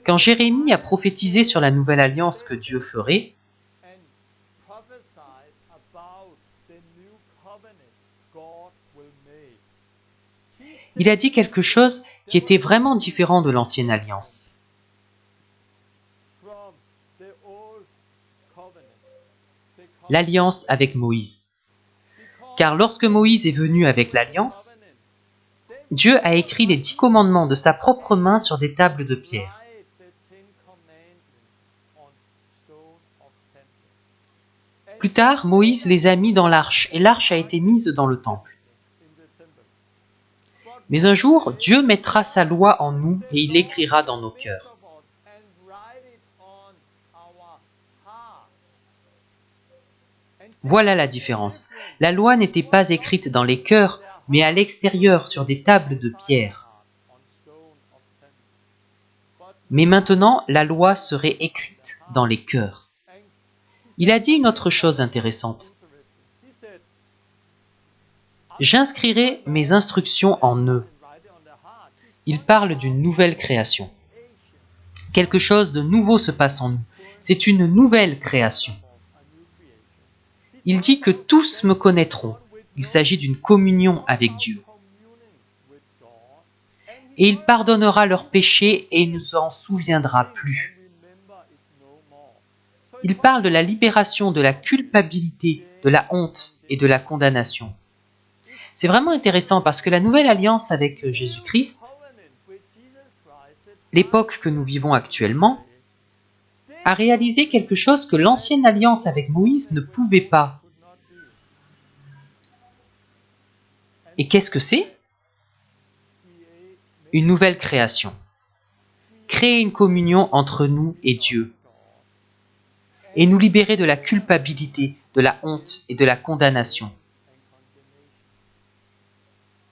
Quand Jérémie a prophétisé sur la nouvelle alliance que Dieu ferait, il a dit quelque chose qui était vraiment différent de l'ancienne alliance. L'alliance avec Moïse. Car lorsque Moïse est venu avec l'alliance, Dieu a écrit les 10 commandements de sa propre main sur des tables de pierre. Plus tard, Moïse les a mis dans l'arche et l'arche a été mise dans le temple. Mais un jour, Dieu mettra sa loi en nous et il l'écrira dans nos cœurs. Voilà la différence. La loi n'était pas écrite dans les cœurs, mais à l'extérieur sur des tables de pierre. Mais maintenant, la loi serait écrite dans les cœurs. Il a dit une autre chose intéressante. J'inscrirai mes instructions en eux. Il parle d'une nouvelle création. Quelque chose de nouveau se passe en nous. C'est une nouvelle création. Il dit que tous me connaîtront. Il s'agit d'une communion avec Dieu. Et il pardonnera leurs péchés et il ne s'en souviendra plus. Il parle de la libération de la culpabilité, de la honte et de la condamnation. C'est vraiment intéressant parce que la nouvelle alliance avec Jésus-Christ, l'époque que nous vivons actuellement, a réalisé quelque chose que l'ancienne alliance avec Moïse ne pouvait pas. Et qu'est-ce que c'est? Une nouvelle création. Créer une communion entre nous et Dieu. Et nous libérer de la culpabilité, de la honte et de la condamnation.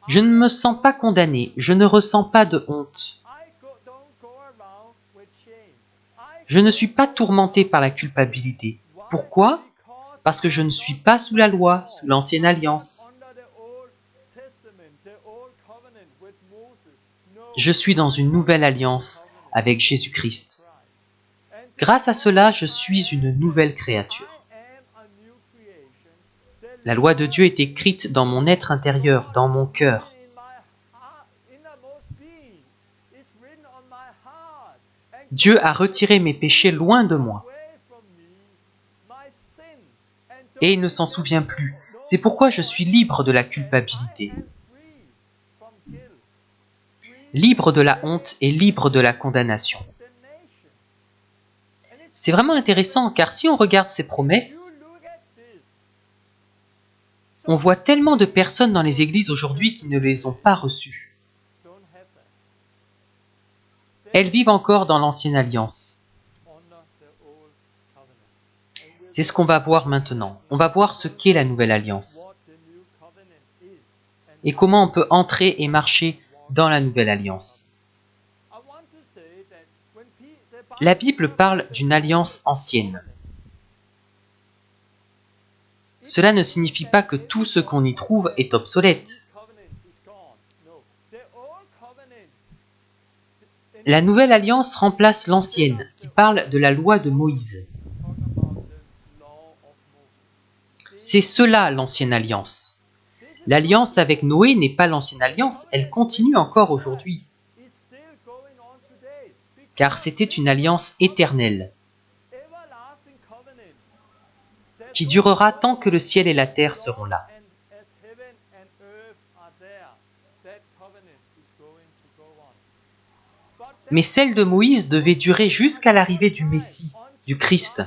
Je ne me sens pas condamné, je ne ressens pas de honte. Je ne suis pas tourmenté par la culpabilité. Pourquoi? Parce que je ne suis pas sous la loi, sous l'ancienne alliance. Je suis dans une nouvelle alliance avec Jésus-Christ. Grâce à cela, je suis une nouvelle créature. La loi de Dieu est écrite dans mon être intérieur, dans mon cœur. Dieu a retiré mes péchés loin de moi. Et il ne s'en souvient plus. C'est pourquoi je suis libre de la culpabilité, libre de la honte et libre de la condamnation. C'est vraiment intéressant car si on regarde ces promesses, on voit tellement de personnes dans les églises aujourd'hui qui ne les ont pas reçues. Elles vivent encore dans l'ancienne alliance. C'est ce qu'on va voir maintenant. On va voir ce qu'est la nouvelle alliance. Et comment on peut entrer et marcher dans la nouvelle alliance. La Bible parle d'une alliance ancienne. Cela ne signifie pas que tout ce qu'on y trouve est obsolète. La nouvelle alliance remplace l'ancienne, qui parle de la loi de Moïse. C'est cela l'ancienne alliance. L'alliance avec Noé n'est pas l'ancienne alliance, elle continue encore aujourd'hui. Car c'était une alliance éternelle, qui durera tant que le ciel et la terre seront là. Mais celle de Moïse devait durer jusqu'à l'arrivée du Messie, du Christ.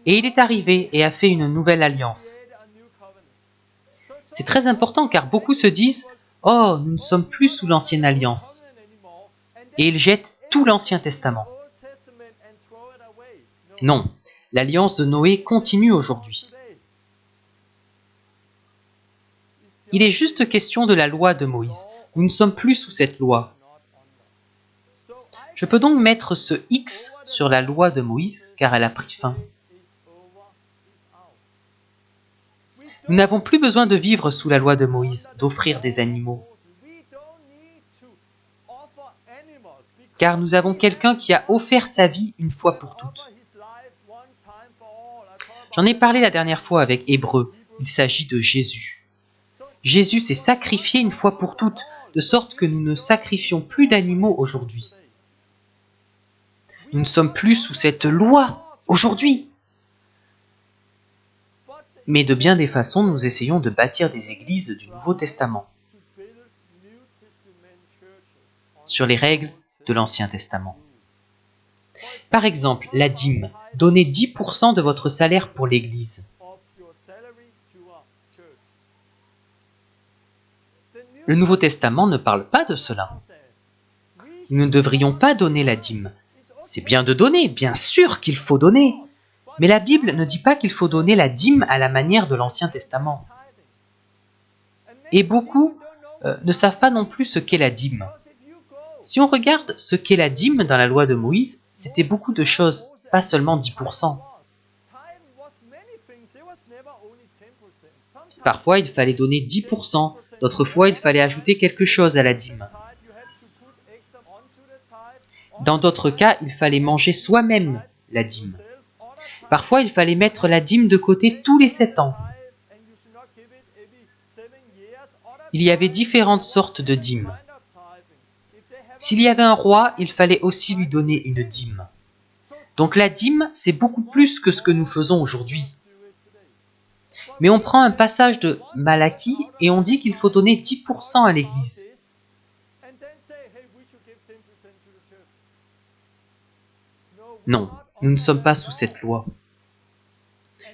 Et il est arrivé et a fait une nouvelle alliance. C'est très important car beaucoup se disent « Oh, nous ne sommes plus sous l'ancienne alliance » et ils jettent tout l'Ancien Testament. Non, l'alliance de Noé continue aujourd'hui. Il est juste question de la loi de Moïse. Nous ne sommes plus sous cette loi. Je peux donc mettre ce X sur la loi de Moïse car elle a pris fin. Nous n'avons plus besoin de vivre sous la loi de Moïse, d'offrir des animaux. Car nous avons quelqu'un qui a offert sa vie une fois pour toutes. J'en ai parlé la dernière fois avec Hébreux. Il s'agit de Jésus. Jésus s'est sacrifié une fois pour toutes, de sorte que nous ne sacrifions plus d'animaux aujourd'hui. Nous ne sommes plus sous cette loi aujourd'hui. Mais de bien des façons, nous essayons de bâtir des églises du Nouveau Testament sur les règles de l'Ancien Testament. Par exemple, la dîme. Donnez 10% de votre salaire pour l'Église. Le Nouveau Testament ne parle pas de cela. Nous ne devrions pas donner la dîme. C'est bien de donner, bien sûr qu'il faut donner. Mais la Bible ne dit pas qu'il faut donner la dîme à la manière de l'Ancien Testament. Et beaucoup ne savent pas non plus ce qu'est la dîme. Si on regarde ce qu'est la dîme dans la loi de Moïse, c'était beaucoup de choses, pas seulement 10%. Parfois, il fallait donner 10%, d'autres fois, il fallait ajouter quelque chose à la dîme. Dans d'autres cas, il fallait manger soi-même la dîme. Parfois, il fallait mettre la dîme de côté tous les 7 ans. Il y avait différentes sortes de dîmes. S'il y avait un roi, il fallait aussi lui donner une dîme. Donc la dîme, c'est beaucoup plus que ce que nous faisons aujourd'hui. Mais on prend un passage de Malachie et on dit qu'il faut donner 10% à l'Église. Non, nous ne sommes pas sous cette loi.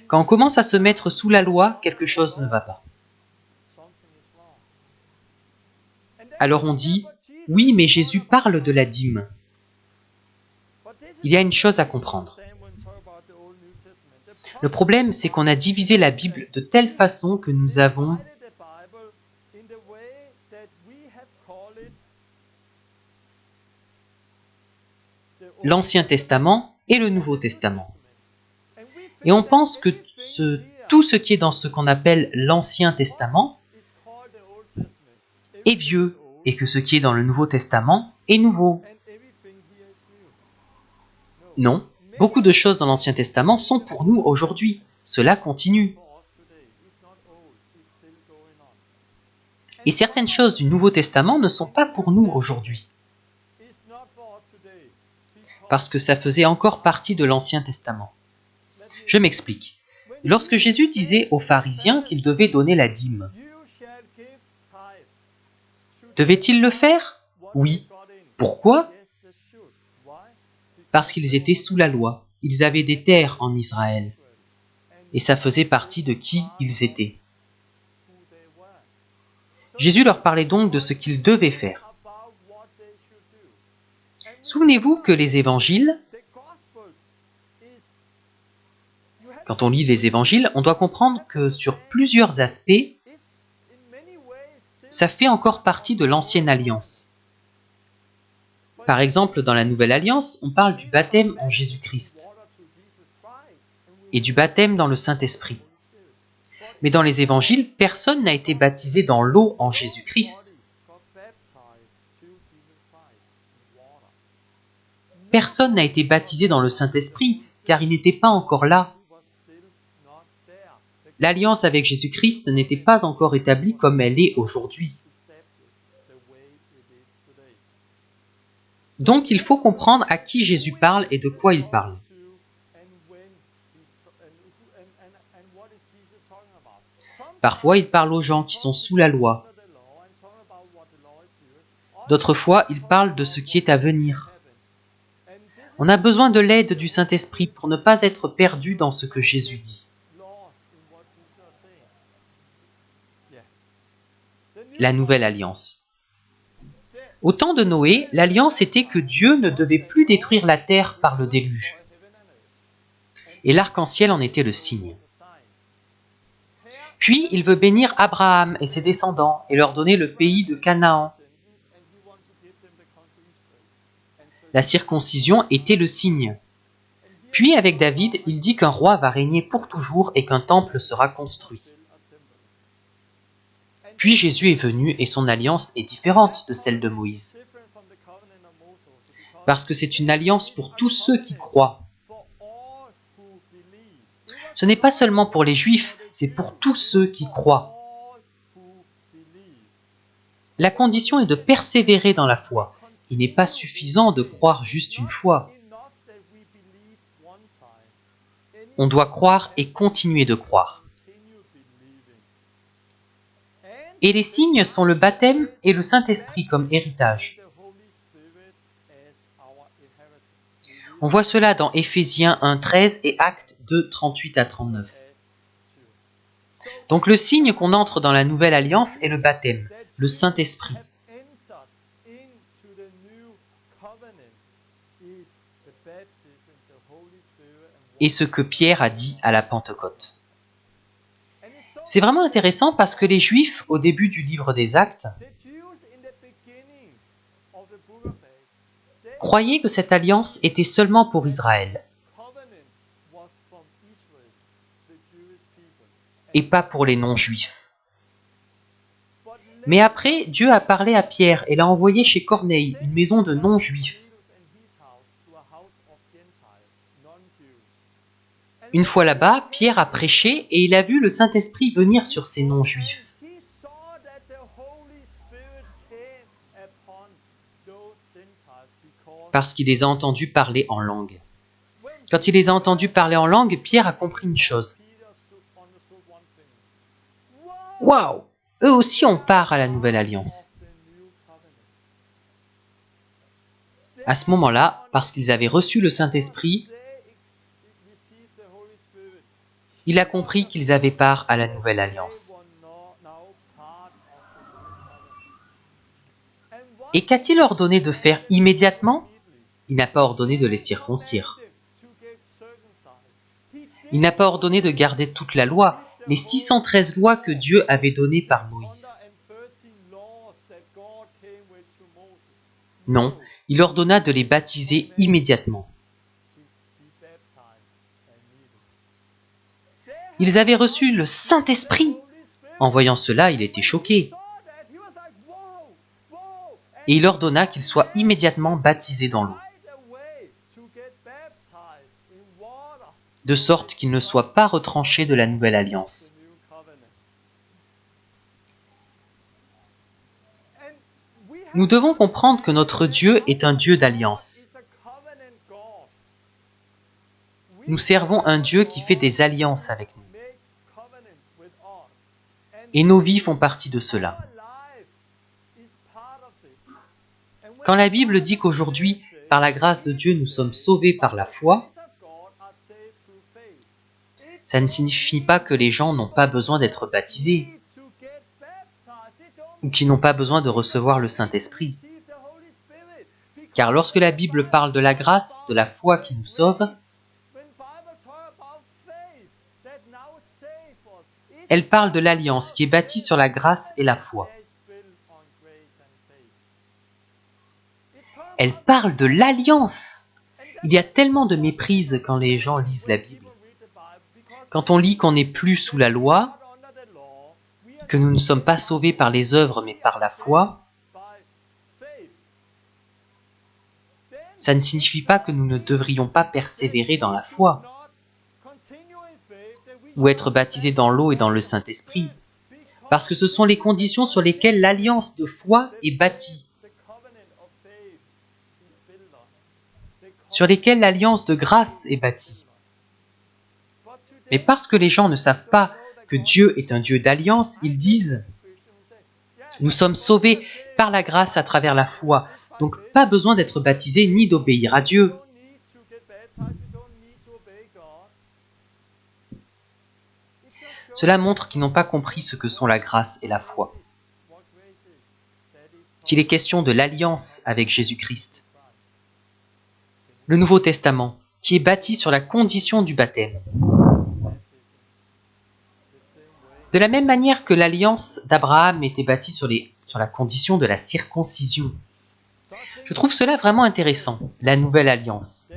Quand on commence à se mettre sous la loi, quelque chose ne va pas. Alors on dit, oui, mais Jésus parle de la dîme. Il y a une chose à comprendre. Le problème, c'est qu'on a divisé la Bible de telle façon que nous avons l'Ancien Testament et le Nouveau Testament. Et on pense que tout ce qui est dans ce qu'on appelle l'Ancien Testament est vieux et que ce qui est dans le Nouveau Testament est nouveau. Non, beaucoup de choses dans l'Ancien Testament sont pour nous aujourd'hui. Cela continue. Et certaines choses du Nouveau Testament ne sont pas pour nous aujourd'hui. Parce que ça faisait encore partie de l'Ancien Testament. Je m'explique. Lorsque Jésus disait aux pharisiens qu'ils devaient donner la dîme, devaient-ils le faire? Oui. Pourquoi? Parce qu'ils étaient sous la loi. Ils avaient des terres en Israël. Et ça faisait partie de qui ils étaient. Jésus leur parlait donc de ce qu'ils devaient faire. Souvenez-vous que les évangiles, quand on lit les évangiles, on doit comprendre que sur plusieurs aspects, ça fait encore partie de l'ancienne alliance. Par exemple, dans la nouvelle alliance, on parle du baptême en Jésus-Christ et du baptême dans le Saint-Esprit. Mais dans les évangiles, personne n'a été baptisé dans l'eau en Jésus-Christ. Personne n'a été baptisé dans le Saint-Esprit, car il n'était pas encore là. L'alliance avec Jésus-Christ n'était pas encore établie comme elle est aujourd'hui. Donc il faut comprendre à qui Jésus parle et de quoi il parle. Parfois, il parle aux gens qui sont sous la loi. D'autres fois, il parle de ce qui est à venir. On a besoin de l'aide du Saint-Esprit pour ne pas être perdu dans ce que Jésus dit. La nouvelle alliance. Au temps de Noé, l'alliance était que Dieu ne devait plus détruire la terre par le déluge. Et l'arc-en-ciel en était le signe. Puis il veut bénir Abraham et ses descendants et leur donner le pays de Canaan. La circoncision était le signe. Puis avec David, il dit qu'un roi va régner pour toujours et qu'un temple sera construit. Puis Jésus est venu et son alliance est différente de celle de Moïse. Parce que c'est une alliance pour tous ceux qui croient. Ce n'est pas seulement pour les Juifs, c'est pour tous ceux qui croient. La condition est de persévérer dans la foi. Il n'est pas suffisant de croire juste une fois. On doit croire et continuer de croire. Et les signes sont le baptême et le Saint-Esprit comme héritage. On voit cela dans Éphésiens 1:13 et Actes 2:38 à 39. Donc le signe qu'on entre dans la nouvelle alliance est le baptême, le Saint-Esprit. Et ce que Pierre a dit à la Pentecôte. C'est vraiment intéressant parce que les Juifs, au début du livre des Actes, croyaient que cette alliance était seulement pour Israël et pas pour les non-juifs. Mais après, Dieu a parlé à Pierre et l'a envoyé chez Corneille, une maison de non-juifs. Une fois là-bas, Pierre a prêché et il a vu le Saint-Esprit venir sur ces non-juifs. Parce qu'il les a entendus parler en langue. Quand il les a entendus parler en langue, Pierre a compris une chose. Waouh! Eux aussi ont part à la nouvelle alliance. À ce moment-là, parce qu'ils avaient reçu le Saint-Esprit, il a compris qu'ils avaient part à la nouvelle alliance. Et qu'a-t-il ordonné de faire immédiatement? Il n'a pas ordonné de les circoncire. Il n'a pas ordonné de garder toute la loi, les 613 lois que Dieu avait données par Moïse. Non, il ordonna de les baptiser immédiatement. Ils avaient reçu le Saint-Esprit. En voyant cela, il était choqué. Et il ordonna qu'ils soient immédiatement baptisés dans l'eau, de sorte qu'ils ne soient pas retranchés de la nouvelle alliance. Nous devons comprendre que notre Dieu est un Dieu d'alliance. Nous servons un Dieu qui fait des alliances avec nous. Et nos vies font partie de cela. Quand la Bible dit qu'aujourd'hui, par la grâce de Dieu, nous sommes sauvés par la foi, ça ne signifie pas que les gens n'ont pas besoin d'être baptisés ou qu'ils n'ont pas besoin de recevoir le Saint-Esprit. Car lorsque la Bible parle de la grâce, de la foi qui nous sauve, elle parle de l'alliance qui est bâtie sur la grâce et la foi. Elle parle de l'alliance. Il y a tellement de méprise quand les gens lisent la Bible. Quand on lit qu'on n'est plus sous la loi, que nous ne sommes pas sauvés par les œuvres mais par la foi, ça ne signifie pas que nous ne devrions pas persévérer dans la foi ou être baptisés dans l'eau et dans le Saint-Esprit, parce que ce sont les conditions sur lesquelles l'alliance de foi est bâtie, sur lesquelles l'alliance de grâce est bâtie. Mais parce que les gens ne savent pas que Dieu est un Dieu d'alliance, ils disent « Nous sommes sauvés par la grâce à travers la foi, donc pas besoin d'être baptisés ni d'obéir à Dieu. » Cela montre qu'ils n'ont pas compris ce que sont la grâce et la foi, qu'il est question de l'alliance avec Jésus-Christ. Le Nouveau Testament, qui est bâti sur la condition du baptême. De la même manière que l'alliance d'Abraham était bâtie sur la condition de la circoncision. Je trouve cela vraiment intéressant, la nouvelle alliance.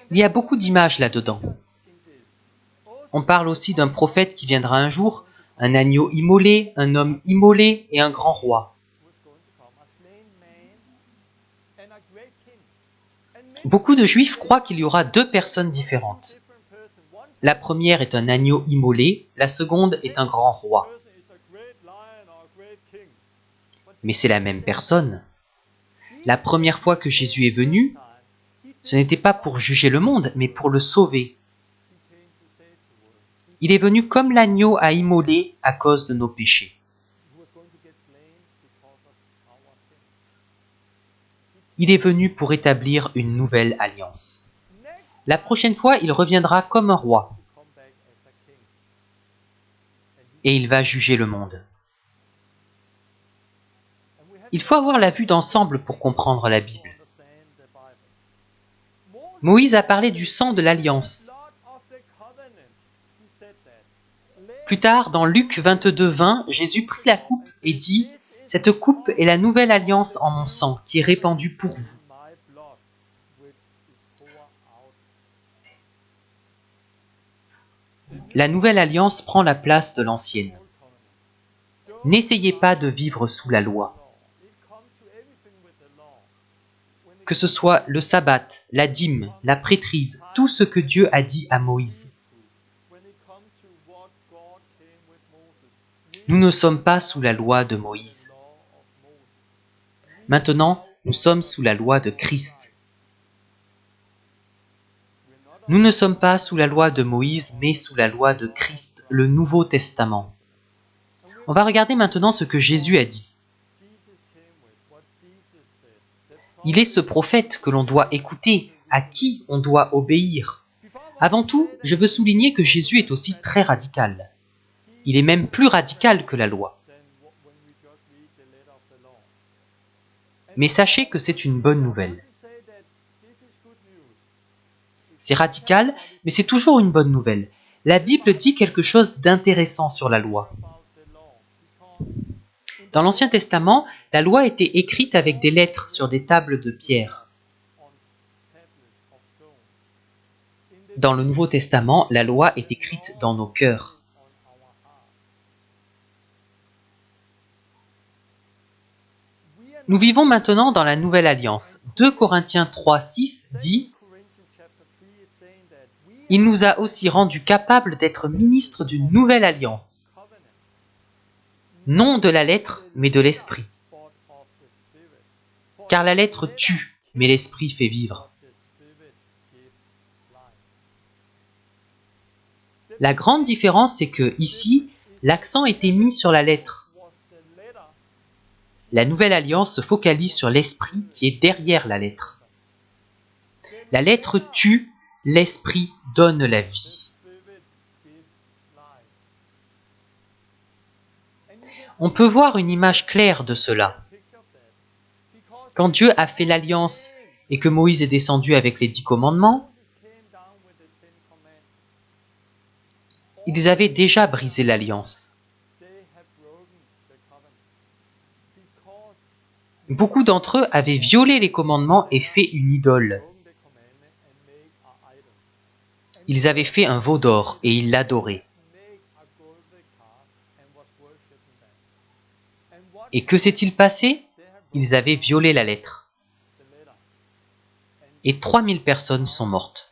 Il y a beaucoup d'images là-dedans. On parle aussi d'un prophète qui viendra un jour, un agneau immolé, un homme immolé et un grand roi. Beaucoup de Juifs croient qu'il y aura deux personnes différentes. La première est un agneau immolé, la seconde est un grand roi. Mais c'est la même personne. La première fois que Jésus est venu, ce n'était pas pour juger le monde, mais pour le sauver. Il est venu comme l'agneau à immoler à cause de nos péchés. Il est venu pour établir une nouvelle alliance. La prochaine fois, il reviendra comme un roi. Et il va juger le monde. Il faut avoir la vue d'ensemble pour comprendre la Bible. Moïse a parlé du sang de l'alliance. Plus tard, dans Luc 22, 20, Jésus prit la coupe et dit « Cette coupe est la nouvelle alliance en mon sang, qui est répandue pour vous. » La nouvelle alliance prend la place de l'ancienne. N'essayez pas de vivre sous la loi. Que ce soit le sabbat, la dîme, la prêtrise, tout ce que Dieu a dit à Moïse. Nous ne sommes pas sous la loi de Moïse. Maintenant, nous sommes sous la loi de Christ. Nous ne sommes pas sous la loi de Moïse, mais sous la loi de Christ, le Nouveau Testament. On va regarder maintenant ce que Jésus a dit. Il est ce prophète que l'on doit écouter, à qui on doit obéir. Avant tout, je veux souligner que Jésus est aussi très radical. Il est même plus radical que la loi. Mais sachez que c'est une bonne nouvelle. C'est radical, mais c'est toujours une bonne nouvelle. La Bible dit quelque chose d'intéressant sur la loi. Dans l'Ancien Testament, la loi était écrite avec des lettres sur des tables de pierre. Dans le Nouveau Testament, la loi est écrite dans nos cœurs. Nous vivons maintenant dans la Nouvelle Alliance. 2 Corinthiens 3, 6 dit « Il nous a aussi rendus capables d'être ministres d'une nouvelle alliance. » Non de la lettre, mais de l'esprit. Car la lettre tue, mais l'esprit fait vivre. La grande différence, c'est que ici, l'accent était mis sur la lettre. La nouvelle alliance se focalise sur l'esprit qui est derrière la lettre. La lettre tue, l'esprit donne la vie. On peut voir une image claire de cela. Quand Dieu a fait l'alliance et que Moïse est descendu avec les 10 commandements, ils avaient déjà brisé l'alliance. Beaucoup d'entre eux avaient violé les commandements et fait une idole. Ils avaient fait un veau d'or et ils l'adoraient. Et que s'est-il passé? Ils avaient violé la lettre. Et 3000 personnes sont mortes.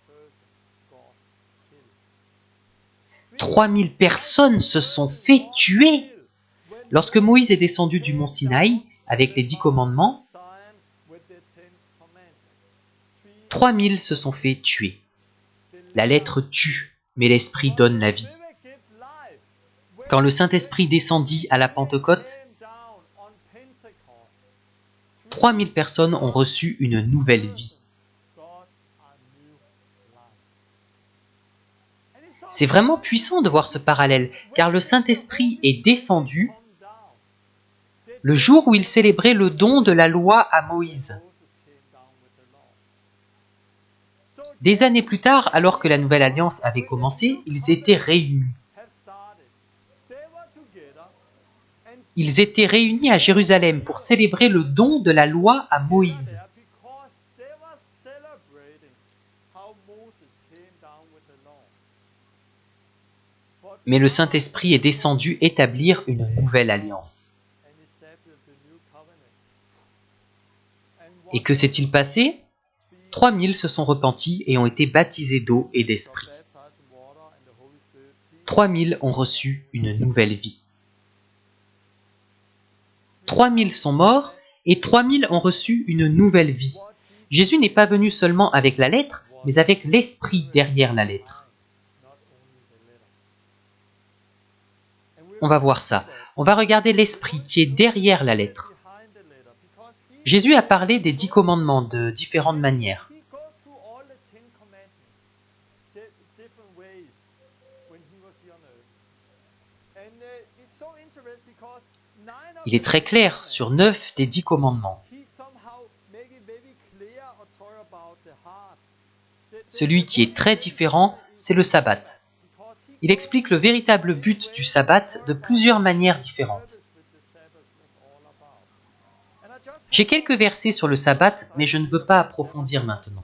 3000 personnes se sont fait tuer. Lorsque Moïse est descendu du mont Sinaï avec les 10 commandements, 3000 se sont fait tuer. La lettre tue, mais l'esprit donne la vie. Quand le Saint-Esprit descendit à la Pentecôte, 3000 personnes ont reçu une nouvelle vie. C'est vraiment puissant de voir ce parallèle, car le Saint-Esprit est descendu le jour où il célébrait le don de la loi à Moïse. Des années plus tard, alors que la Nouvelle Alliance avait commencé, ils étaient réunis. Ils étaient réunis à Jérusalem pour célébrer le don de la loi à Moïse. Mais le Saint-Esprit est descendu établir une nouvelle alliance. Et que s'est-il passé? 3000 se sont repentis et ont été baptisés d'eau et d'esprit. 3000 ont reçu une nouvelle vie. 3000 sont morts et 3000 ont reçu une nouvelle vie. Jésus n'est pas venu seulement avec la lettre, mais avec l'esprit derrière la lettre. On va voir ça. On va regarder l'esprit qui est derrière la lettre. Jésus a parlé des 10 commandements de différentes manières. Il est très clair sur 9 des 10 commandements. Celui qui est très différent, c'est le sabbat. Il explique le véritable but du sabbat de plusieurs manières différentes. J'ai quelques versets sur le sabbat, mais je ne veux pas approfondir maintenant.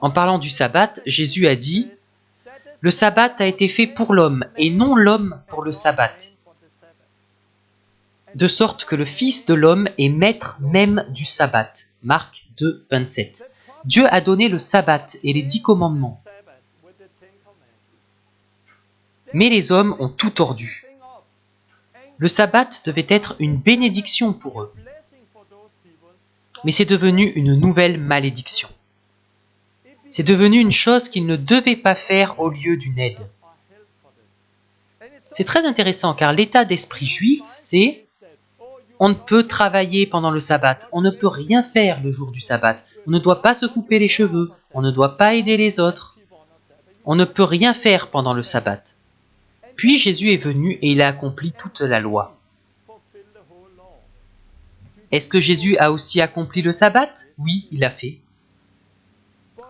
En parlant du sabbat, Jésus a dit « Le sabbat a été fait pour l'homme, et non l'homme pour le sabbat. De sorte que le Fils de l'homme est maître même du sabbat. » Marc 2, 27. Dieu a donné le sabbat et les 10 commandements. Mais les hommes ont tout tordu. Le sabbat devait être une bénédiction pour eux. Mais c'est devenu une nouvelle malédiction. C'est devenu une chose qu'ils ne devaient pas faire au lieu d'une aide. C'est très intéressant car l'état d'esprit juif, c'est on ne peut travailler pendant le sabbat, on ne peut rien faire le jour du sabbat, on ne doit pas se couper les cheveux, on ne doit pas aider les autres, on ne peut rien faire pendant le sabbat. Puis Jésus est venu et il a accompli toute la loi. Est-ce que Jésus a aussi accompli le sabbat? Oui, il l'a fait.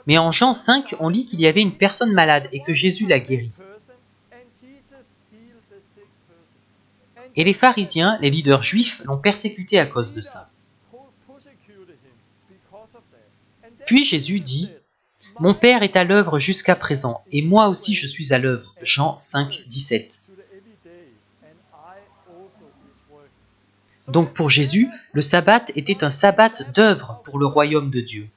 Mais en Jean 5, on lit qu'il y avait une personne malade et que Jésus l'a guérie. Et les pharisiens, les leaders juifs, l'ont persécuté à cause de ça. Puis Jésus dit « Mon Père est à l'œuvre jusqu'à présent, et moi aussi je suis à l'œuvre. » Jean 5, 17. Donc pour Jésus, le sabbat était un sabbat d'œuvre pour le royaume de Dieu.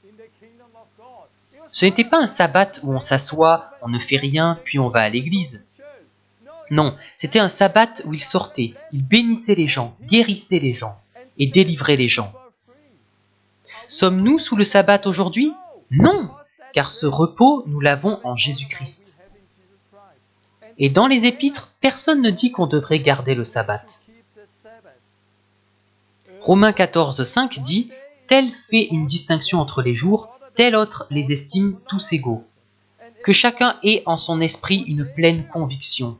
Ce n'était pas un sabbat où on s'assoit, on ne fait rien, puis on va à l'église. Non, c'était un sabbat où il sortait, il bénissait les gens, guérissait les gens et délivrait les gens. Sommes-nous sous le sabbat aujourd'hui? Non, car ce repos, nous l'avons en Jésus-Christ. Et dans les épîtres, personne ne dit qu'on devrait garder le sabbat. Romains 14, 5 dit « Tel fait une distinction entre les jours, tel autre les estime tous égaux. Que chacun ait en son esprit une pleine conviction. »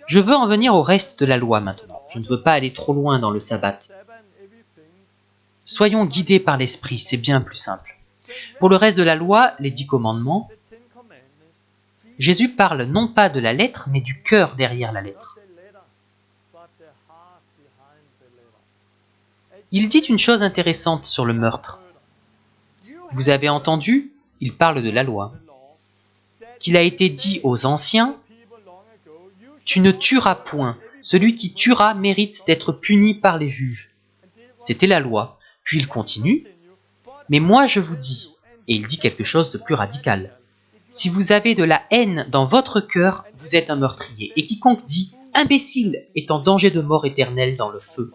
Je veux en venir au reste de la loi maintenant. Je ne veux pas aller trop loin dans le sabbat. Soyons guidés par l'esprit, c'est bien plus simple. Pour le reste de la loi, les 10 commandements, Jésus parle non pas de la lettre, mais du cœur derrière la lettre. Il dit une chose intéressante sur le meurtre. Vous avez entendu, il parle de la loi, qu'il a été dit aux anciens, « Tu ne tueras point, celui qui tuera mérite d'être puni par les juges. » C'était la loi. Puis il continue, « Mais moi je vous dis, et il dit quelque chose de plus radical, si vous avez de la haine dans votre cœur, vous êtes un meurtrier, et quiconque dit, imbécile, est en danger de mort éternelle dans le feu. »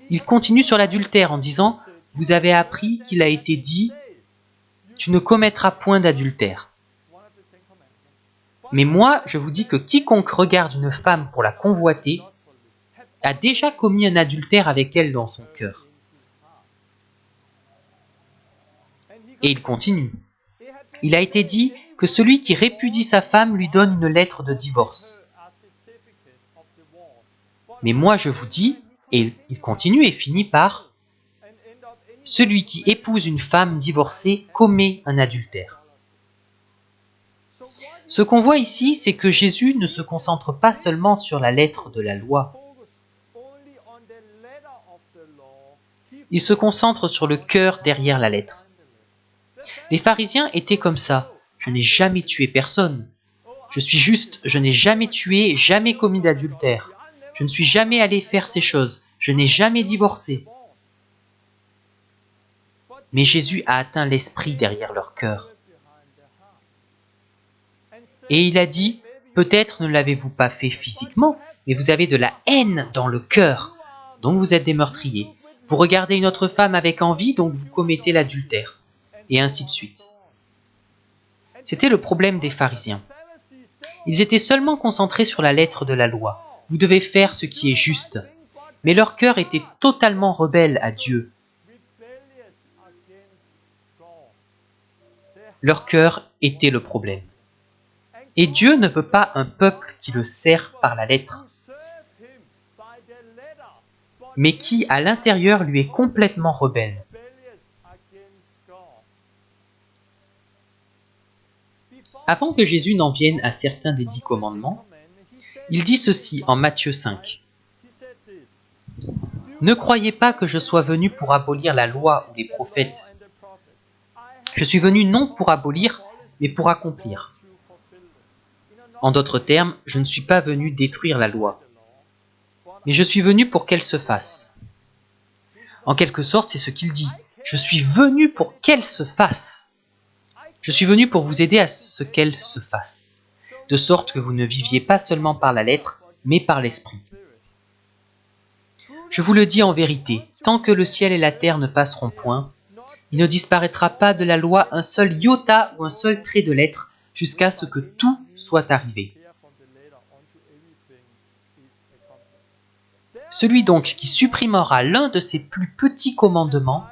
Il continue sur l'adultère en disant, « Vous avez appris qu'il a été dit, tu ne commettras point d'adultère. Mais moi, je vous dis que quiconque regarde une femme pour la convoiter a déjà commis un adultère avec elle dans son cœur. » Et il continue. Il a été dit que celui qui répudie sa femme lui donne une lettre de divorce. Mais moi je vous dis, et il continue et finit par « Celui qui épouse une femme divorcée commet un adultère. » Ce qu'on voit ici, c'est que Jésus ne se concentre pas seulement sur la lettre de la loi. Il se concentre sur le cœur derrière la lettre. Les pharisiens étaient comme ça. Je n'ai jamais tué personne. Je suis juste, je n'ai jamais tué, jamais commis d'adultère. Je ne suis jamais allé faire ces choses. Je n'ai jamais divorcé. Mais Jésus a atteint l'esprit derrière leur cœur. Et il a dit, peut-être ne l'avez-vous pas fait physiquement, mais vous avez de la haine dans le cœur. Donc vous êtes des meurtriers. Vous regardez une autre femme avec envie, donc vous commettez l'adultère. Et ainsi de suite. C'était le problème des pharisiens. Ils étaient seulement concentrés sur la lettre de la loi. Vous devez faire ce qui est juste. Mais leur cœur était totalement rebelle à Dieu. Leur cœur était le problème. Et Dieu ne veut pas un peuple qui le sert par la lettre, mais qui, à l'intérieur, lui est complètement rebelle. Avant que Jésus n'en vienne à certains des 10 commandements, il dit ceci en Matthieu 5. « Ne croyez pas que je sois venu pour abolir la loi ou les prophètes. Je suis venu non pour abolir, mais pour accomplir. En d'autres termes, je ne suis pas venu détruire la loi, mais je suis venu pour qu'elle se fasse. » En quelque sorte, c'est ce qu'il dit. Je suis venu pour qu'elle se fasse. Je suis venu pour vous aider à ce qu'elle se fasse, de sorte que vous ne viviez pas seulement par la lettre, mais par l'esprit. Je vous le dis en vérité, tant que le ciel et la terre ne passeront point, il ne disparaîtra pas de la loi un seul iota ou un seul trait de lettre, jusqu'à ce que tout soit arrivé. Celui donc qui supprimera l'un de ces plus petits commandements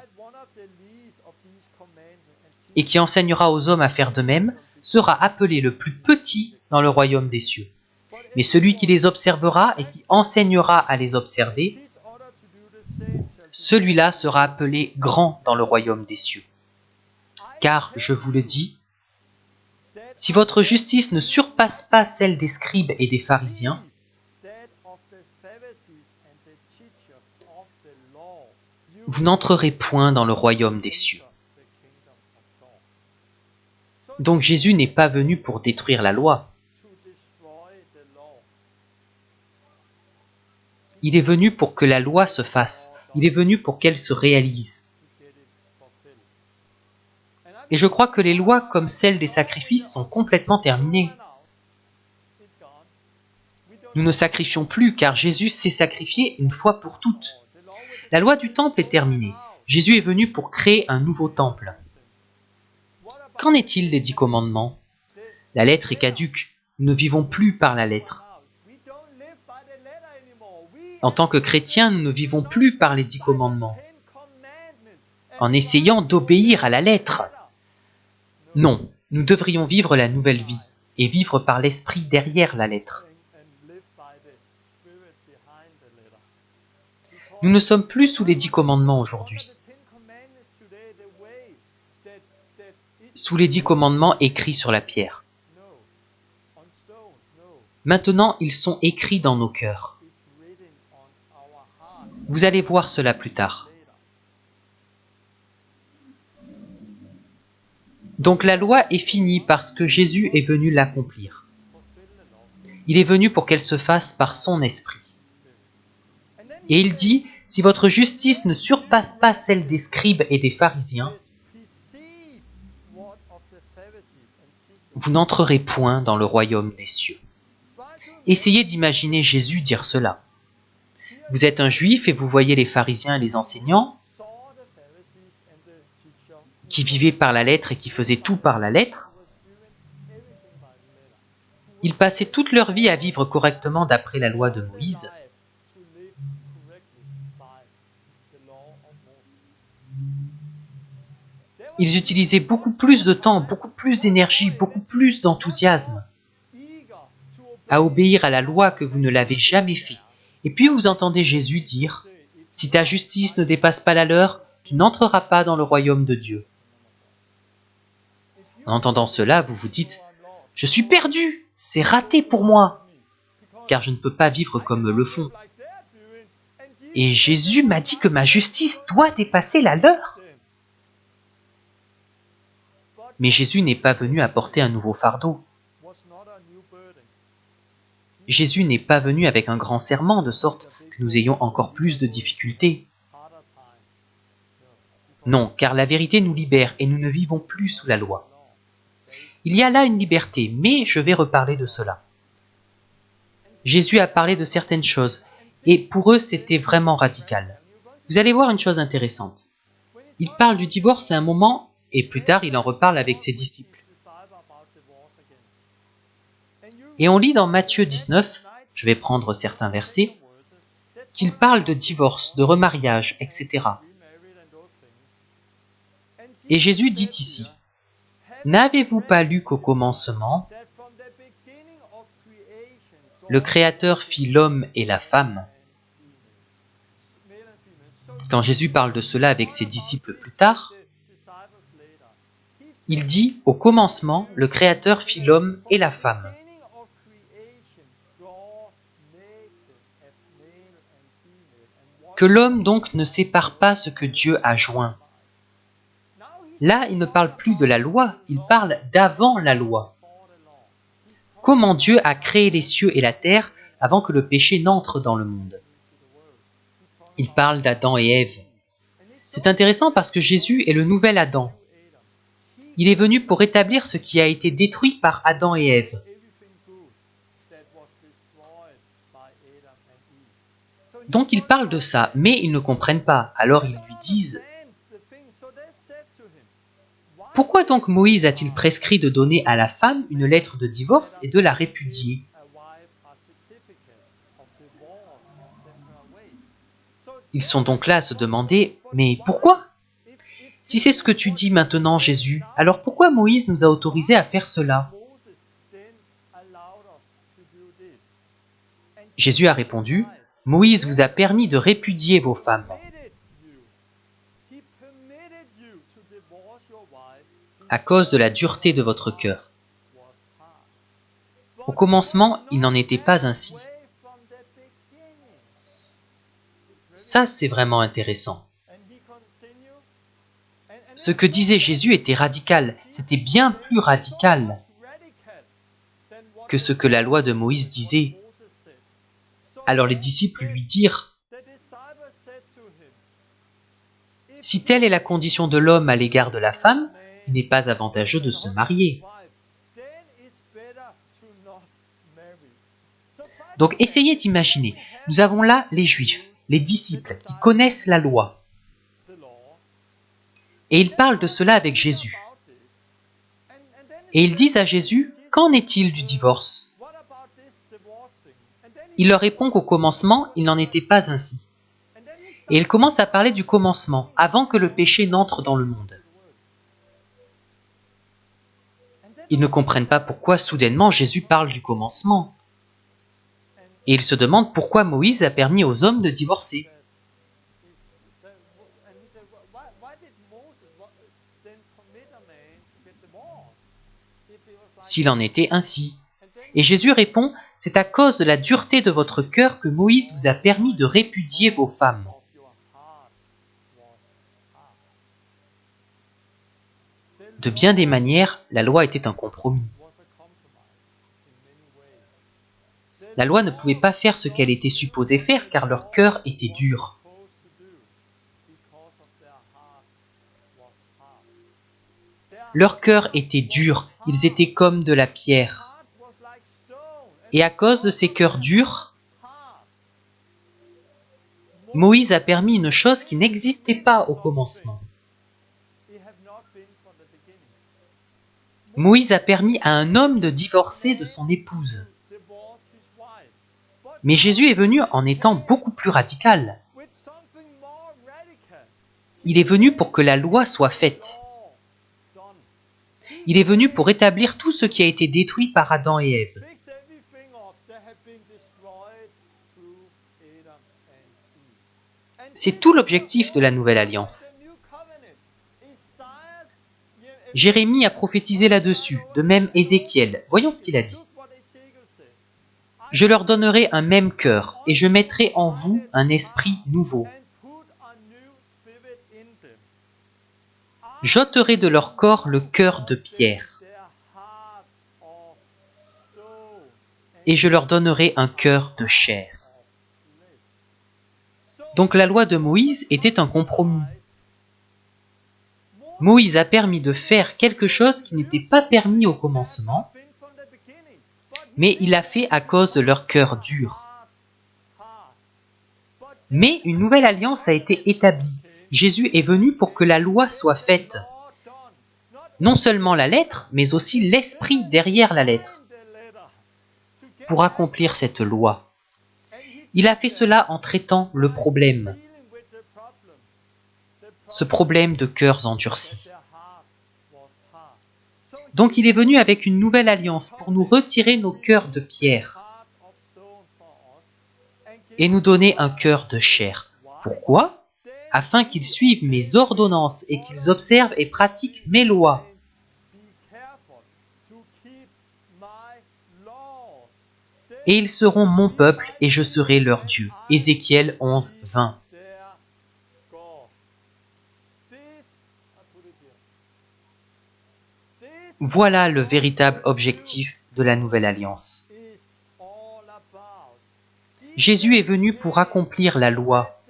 et qui enseignera aux hommes à faire de même, sera appelé le plus petit dans le royaume des cieux. Mais celui qui les observera et qui enseignera à les observer, celui-là sera appelé grand dans le royaume des cieux. Car, je vous le dis, si votre justice ne surpasse pas celle des scribes et des pharisiens, vous n'entrerez point dans le royaume des cieux. Donc Jésus n'est pas venu pour détruire la loi. Il est venu pour que la loi se fasse. Il est venu pour qu'elle se réalise. Et je crois que les lois comme celle des sacrifices sont complètement terminées. Nous ne sacrifions plus car Jésus s'est sacrifié une fois pour toutes. La loi du temple est terminée. Jésus est venu pour créer un nouveau temple. Qu'en est-il des 10 commandements? La lettre est caduque. Nous ne vivons plus par la lettre. En tant que chrétiens, nous ne vivons plus par les 10 commandements, en essayant d'obéir à la lettre. Non, nous devrions vivre la nouvelle vie et vivre par l'esprit derrière la lettre. Nous ne sommes plus sous les 10 commandements aujourd'hui. Sous les 10 commandements écrits sur la pierre. Maintenant, ils sont écrits dans nos cœurs. Vous allez voir cela plus tard. Donc la loi est finie parce que Jésus est venu l'accomplir. Il est venu pour qu'elle se fasse par son esprit. Et il dit, si votre justice ne surpasse pas celle des scribes et des pharisiens, vous n'entrerez point dans le royaume des cieux. Essayez d'imaginer Jésus dire cela. Vous êtes un juif et vous voyez les pharisiens et les enseignants qui vivaient par la lettre et qui faisaient tout par la lettre. Ils passaient toute leur vie à vivre correctement d'après la loi de Moïse. Ils utilisaient beaucoup plus de temps, beaucoup plus d'énergie, beaucoup plus d'enthousiasme à obéir à la loi que vous ne l'avez jamais fait. Et puis vous entendez Jésus dire, « Si ta justice ne dépasse pas la leur, tu n'entreras pas dans le royaume de Dieu. » En entendant cela, vous vous dites, « Je suis perdu, c'est raté pour moi, car je ne peux pas vivre comme eux le font. Et Jésus m'a dit que ma justice doit dépasser la leur. » Mais Jésus n'est pas venu apporter un nouveau fardeau. Jésus n'est pas venu avec un grand serment de sorte que nous ayons encore plus de difficultés. Non, car la vérité nous libère et nous ne vivons plus sous la loi. Il y a là une liberté, mais je vais reparler de cela. Jésus a parlé de certaines choses, et pour eux c'était vraiment radical. Vous allez voir une chose intéressante. Il parle du divorce à un moment, et plus tard il en reparle avec ses disciples. Et on lit dans Matthieu 19, je vais prendre certains versets, qu'il parle de divorce, de remariage, etc. Et Jésus dit ici, « N'avez-vous pas lu qu'au commencement, le Créateur fit l'homme et la femme ?» Quand Jésus parle de cela avec ses disciples plus tard, il dit, « Au commencement, le Créateur fit l'homme et la femme. » Que l'homme donc ne sépare pas ce que Dieu a joint. Là, il ne parle plus de la loi, il parle d'avant la loi. Comment Dieu a créé les cieux et la terre avant que le péché n'entre dans le monde. Il parle d'Adam et Ève. C'est intéressant parce que Jésus est le nouvel Adam. Il est venu pour rétablir ce qui a été détruit par Adam et Ève. Donc ils parlent de ça, mais ils ne comprennent pas. Alors ils lui disent « Pourquoi donc Moïse a-t-il prescrit de donner à la femme une lettre de divorce et de la répudier ?» Ils sont donc là à se demander « Mais pourquoi ? Si c'est ce que tu dis maintenant, Jésus, alors pourquoi Moïse nous a autorisés à faire cela ?» Jésus a répondu « Moïse vous a permis de répudier vos femmes à cause de la dureté de votre cœur. Au commencement, il n'en était pas ainsi. » Ça, c'est vraiment intéressant. Ce que disait Jésus était radical. C'était bien plus radical que ce que la loi de Moïse disait. Alors les disciples lui dirent « Si telle est la condition de l'homme à l'égard de la femme, il n'est pas avantageux de se marier. » Donc essayez d'imaginer, nous avons là les Juifs, les disciples qui connaissent la loi. Et ils parlent de cela avec Jésus. Et ils disent à Jésus, « Qu'en est-il du divorce ?» Il leur répond qu'au commencement, il n'en était pas ainsi. Et il commence à parler du commencement, avant que le péché n'entre dans le monde. Ils ne comprennent pas pourquoi soudainement Jésus parle du commencement. Et ils se demandent pourquoi Moïse a permis aux hommes de divorcer. S'il en était ainsi. Et Jésus répond, « C'est à cause de la dureté de votre cœur que Moïse vous a permis de répudier vos femmes. » De bien des manières, la loi était un compromis. La loi ne pouvait pas faire ce qu'elle était supposée faire car leur cœur était dur. Leur cœur était dur, ils étaient comme de la pierre. Et à cause de ces cœurs durs, Moïse a permis une chose qui n'existait pas au commencement. Moïse a permis à un homme de divorcer de son épouse. Mais Jésus est venu en étant beaucoup plus radical. Il est venu pour que la loi soit faite. Il est venu pour rétablir tout ce qui a été détruit par Adam et Ève. C'est tout l'objectif de la Nouvelle Alliance. Jérémie a prophétisé là-dessus, de même Ézéchiel. Voyons ce qu'il a dit. « Je leur donnerai un même cœur, et je mettrai en vous un esprit nouveau. J'ôterai de leur corps le cœur de pierre, et je leur donnerai un cœur de chair. Donc la loi de Moïse était un compromis. Moïse a permis de faire quelque chose qui n'était pas permis au commencement, mais il l'a fait à cause de leur cœur dur. Mais une nouvelle alliance a été établie. Jésus est venu pour que la loi soit faite. Non seulement la lettre, mais aussi l'esprit derrière la lettre. Pour accomplir cette loi. Il a fait cela en traitant le problème. Ce problème de cœurs endurcis. Donc il est venu avec une nouvelle alliance pour nous retirer nos cœurs de pierre et nous donner un cœur de chair. Pourquoi ? Afin qu'ils suivent mes ordonnances et qu'ils observent et pratiquent mes lois. Et ils seront mon peuple et je serai leur Dieu. Ézéchiel 11, 20. Voilà le véritable objectif de la nouvelle alliance. Jésus est venu pour accomplir la loi.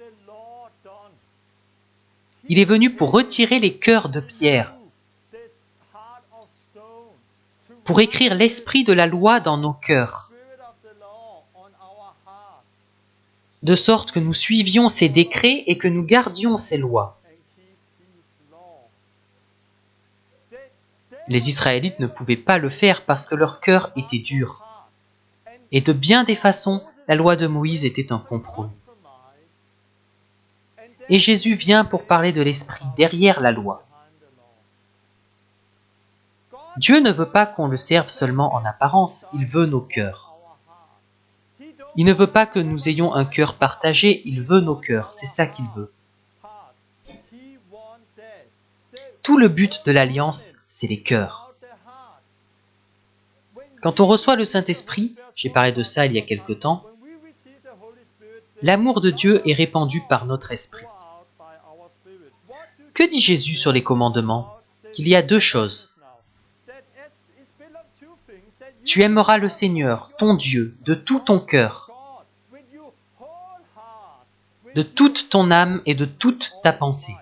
Il est venu pour retirer les cœurs de pierre, pour écrire l'esprit de la loi dans nos cœurs, de sorte que nous suivions ses décrets et que nous gardions ses lois. Les Israélites ne pouvaient pas le faire parce que leur cœur était dur. Et de bien des façons, la loi de Moïse était un compromis. Et Jésus vient pour parler de l'esprit derrière la loi. Dieu ne veut pas qu'on le serve seulement en apparence, il veut nos cœurs. Il ne veut pas que nous ayons un cœur partagé, il veut nos cœurs, c'est ça qu'il veut. Tout le but de l'alliance, c'est les cœurs. Quand on reçoit le Saint-Esprit, j'ai parlé de ça il y a quelque temps, l'amour de Dieu est répandu par notre esprit. Que dit Jésus sur les commandements ? Qu'il y a deux choses. Tu aimeras le Seigneur, ton Dieu, de tout ton cœur, de toute ton âme et de toute ta pensée.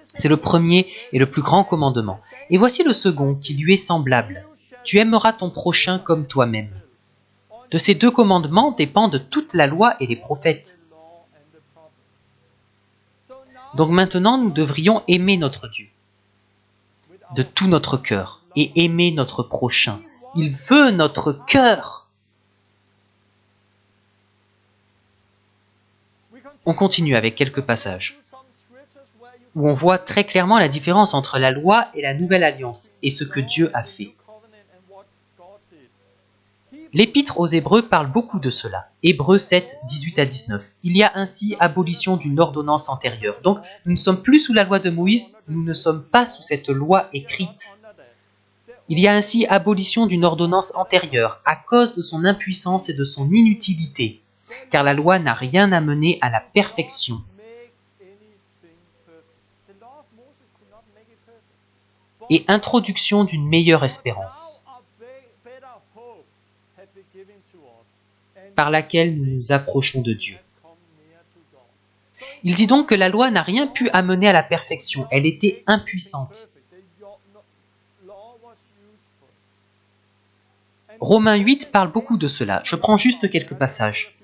C'est le premier et le plus grand commandement. Et voici le second qui lui est semblable. Tu aimeras ton prochain comme toi-même. De ces deux commandements dépendent toute la loi et les prophètes. Donc maintenant, nous devrions aimer notre Dieu de tout notre cœur et aimer notre prochain. Il veut notre cœur. On continue avec quelques passages où on voit très clairement la différence entre la loi et la nouvelle alliance et ce que Dieu a fait. L'Épître aux Hébreux parle beaucoup de cela. Hébreux 7, 18 à 19. Il y a ainsi abolition d'une ordonnance antérieure. Donc, nous ne sommes plus sous la loi de Moïse, nous ne sommes pas sous cette loi écrite. Il y a ainsi abolition d'une ordonnance antérieure à cause de son impuissance et de son inutilité, car la loi n'a rien amené à la perfection. Et introduction d'une meilleure espérance, par laquelle nous nous approchons de Dieu. Il dit donc que la loi n'a rien pu amener à la perfection, elle était impuissante. Romains 8 parle beaucoup de cela, je prends juste quelques passages.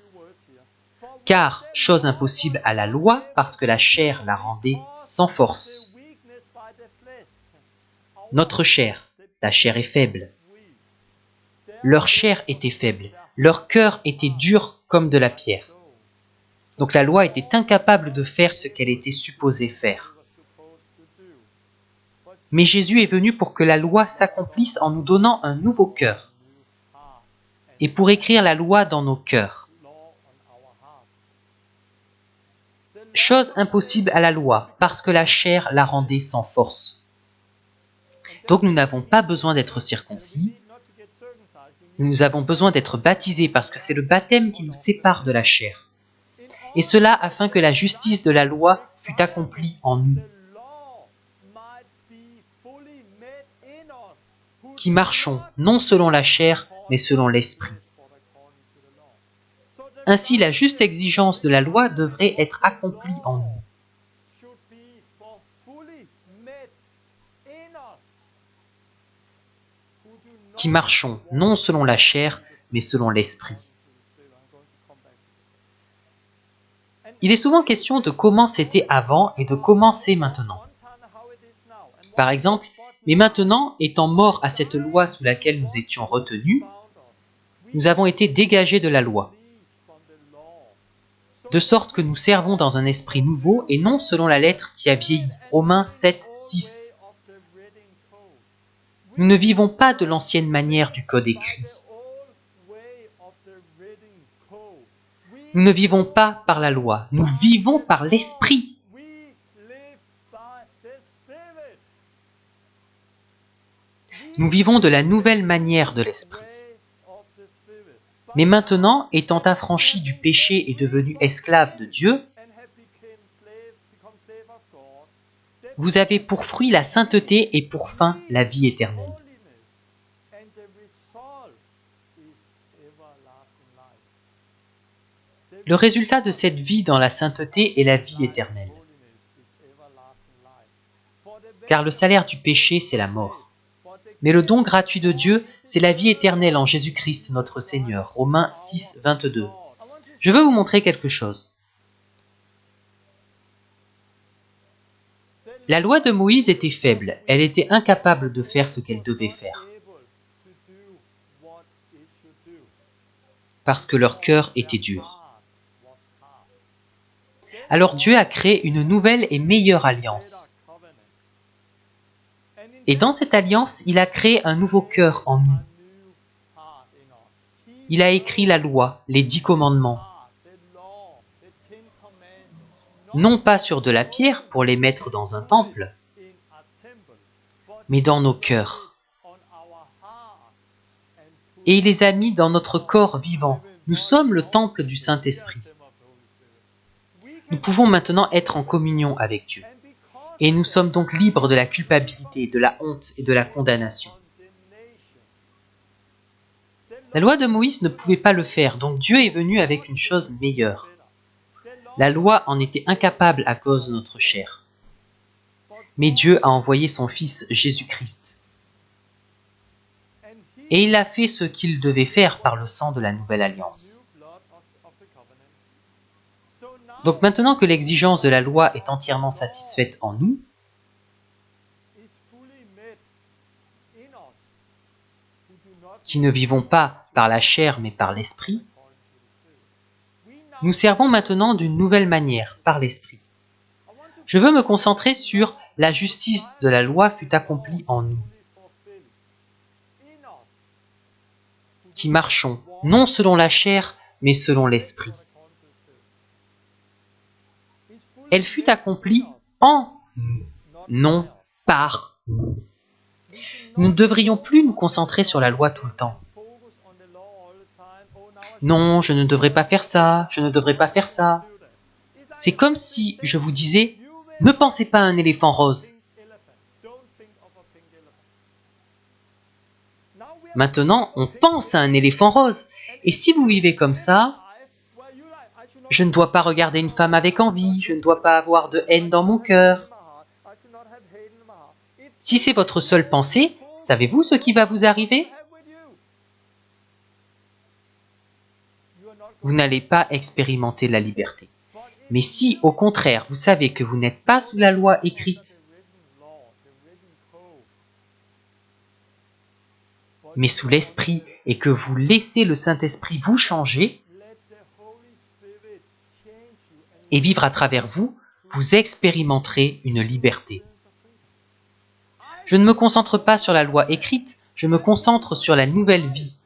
Car, chose impossible à la loi, parce que la chair la rendait sans force. Notre chair, la chair est faible. Leur chair était faible, leur cœur était dur comme de la pierre. Donc la loi était incapable de faire ce qu'elle était supposée faire. Mais Jésus est venu pour que la loi s'accomplisse en nous donnant un nouveau cœur et pour écrire la loi dans nos cœurs. Chose impossible à la loi, parce que la chair la rendait sans force. Donc nous n'avons pas besoin d'être circoncis, nous avons besoin d'être baptisés parce que c'est le baptême qui nous sépare de la chair. Et cela afin que la justice de la loi fût accomplie en nous. qui marchons non selon la chair, mais selon l'esprit. Ainsi, la juste exigence de la loi devrait être accomplie en nous. Qui marchons non selon la chair, mais selon l'esprit. Il est souvent question de comment c'était avant et de comment c'est maintenant. Par exemple, mais maintenant, étant morts à cette loi sous laquelle nous étions retenus, nous avons été dégagés de la loi, de sorte que nous servons dans un esprit nouveau et non selon la lettre qui a vieilli. Romains 7, 6. Nous ne vivons pas de l'ancienne manière du code écrit. Nous ne vivons pas par la loi, nous vivons par l'esprit. Nous vivons de la nouvelle manière de l'esprit. Mais maintenant, étant affranchis du péché et devenus esclaves de Dieu, vous avez pour fruit la sainteté et pour fin la vie éternelle. Le résultat de cette vie dans la sainteté est la vie éternelle. Car le salaire du péché, c'est la mort. Mais le don gratuit de Dieu, c'est la vie éternelle en Jésus-Christ notre Seigneur. Romains 6, 22. Je veux vous montrer quelque chose. La loi de Moïse était faible, elle était incapable de faire ce qu'elle devait faire. Parce que leur cœur était dur. Alors Dieu a créé une nouvelle et meilleure alliance. Et dans cette alliance, il a créé un nouveau cœur en nous. Il a écrit la loi, les 10 commandements. Non pas sur de la pierre pour les mettre dans un temple, mais dans nos cœurs. Et il les a mis dans notre corps vivant. Nous sommes le temple du Saint-Esprit. Nous pouvons maintenant être en communion avec Dieu. Et nous sommes donc libres de la culpabilité, de la honte et de la condamnation. La loi de Moïse ne pouvait pas le faire, donc Dieu est venu avec une chose meilleure. La loi en était incapable à cause de notre chair. Mais Dieu a envoyé son Fils Jésus-Christ. Et il a fait ce qu'il devait faire par le sang de la nouvelle alliance. Donc maintenant que l'exigence de la loi est entièrement satisfaite en nous, qui ne vivons pas par la chair mais par l'esprit, nous servons maintenant d'une nouvelle manière, par l'esprit. Je veux me concentrer sur la justice de la loi fut accomplie en nous, qui marchons non selon la chair mais selon l'esprit. Elle fut accomplie en nous, non par nous. Nous ne devrions plus nous concentrer sur la loi tout le temps. Non, je ne devrais pas faire ça, je ne devrais pas faire ça. C'est comme si je vous disais, ne pensez pas à un éléphant rose. Maintenant, on pense à un éléphant rose. Et si vous vivez comme ça, je ne dois pas regarder une femme avec envie, je ne dois pas avoir de haine dans mon cœur. Si c'est votre seule pensée, savez-vous ce qui va vous arriver? Vous n'allez pas expérimenter la liberté. Mais si, au contraire, vous savez que vous n'êtes pas sous la loi écrite, mais sous l'Esprit, et que vous laissez le Saint-Esprit vous changer, et vivre à travers vous, vous expérimenterez une liberté. Je ne me concentre pas sur la loi écrite, je me concentre sur la nouvelle vie.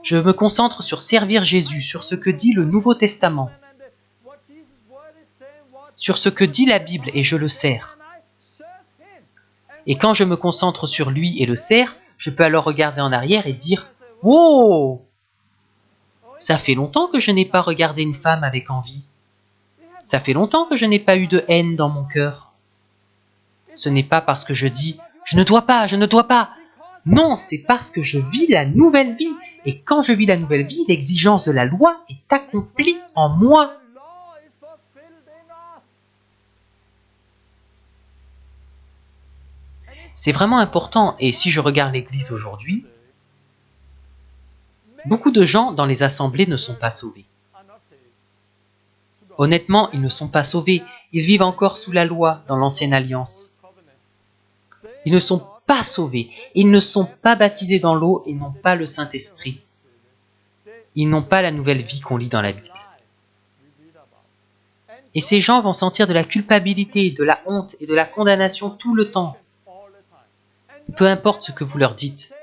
Je me concentre sur servir Jésus, sur ce que dit le Nouveau Testament, sur ce que dit la Bible, et je le sers. Et quand je me concentre sur lui et le sers, je peux alors regarder en arrière et dire « Wow! Ça fait longtemps que je n'ai pas regardé une femme avec envie. Ça fait longtemps que je n'ai pas eu de haine dans mon cœur. » Ce n'est pas parce que je dis « Je ne dois pas, je ne dois pas !» Non, c'est parce que je vis la nouvelle vie. Et quand je vis la nouvelle vie, l'exigence de la loi est accomplie en moi. C'est vraiment important, et si je regarde l'Église aujourd'hui, beaucoup de gens dans les assemblées ne sont pas sauvés. Honnêtement, ils ne sont pas sauvés, ils vivent encore sous la loi dans l'ancienne alliance. Ils ne sont pas sauvés, ils ne sont pas baptisés dans l'eau et n'ont pas le Saint-Esprit. Ils n'ont pas la nouvelle vie qu'on lit dans la Bible. Et ces gens vont sentir de la culpabilité, de la honte et de la condamnation tout le temps. Peu importe ce que vous leur dites.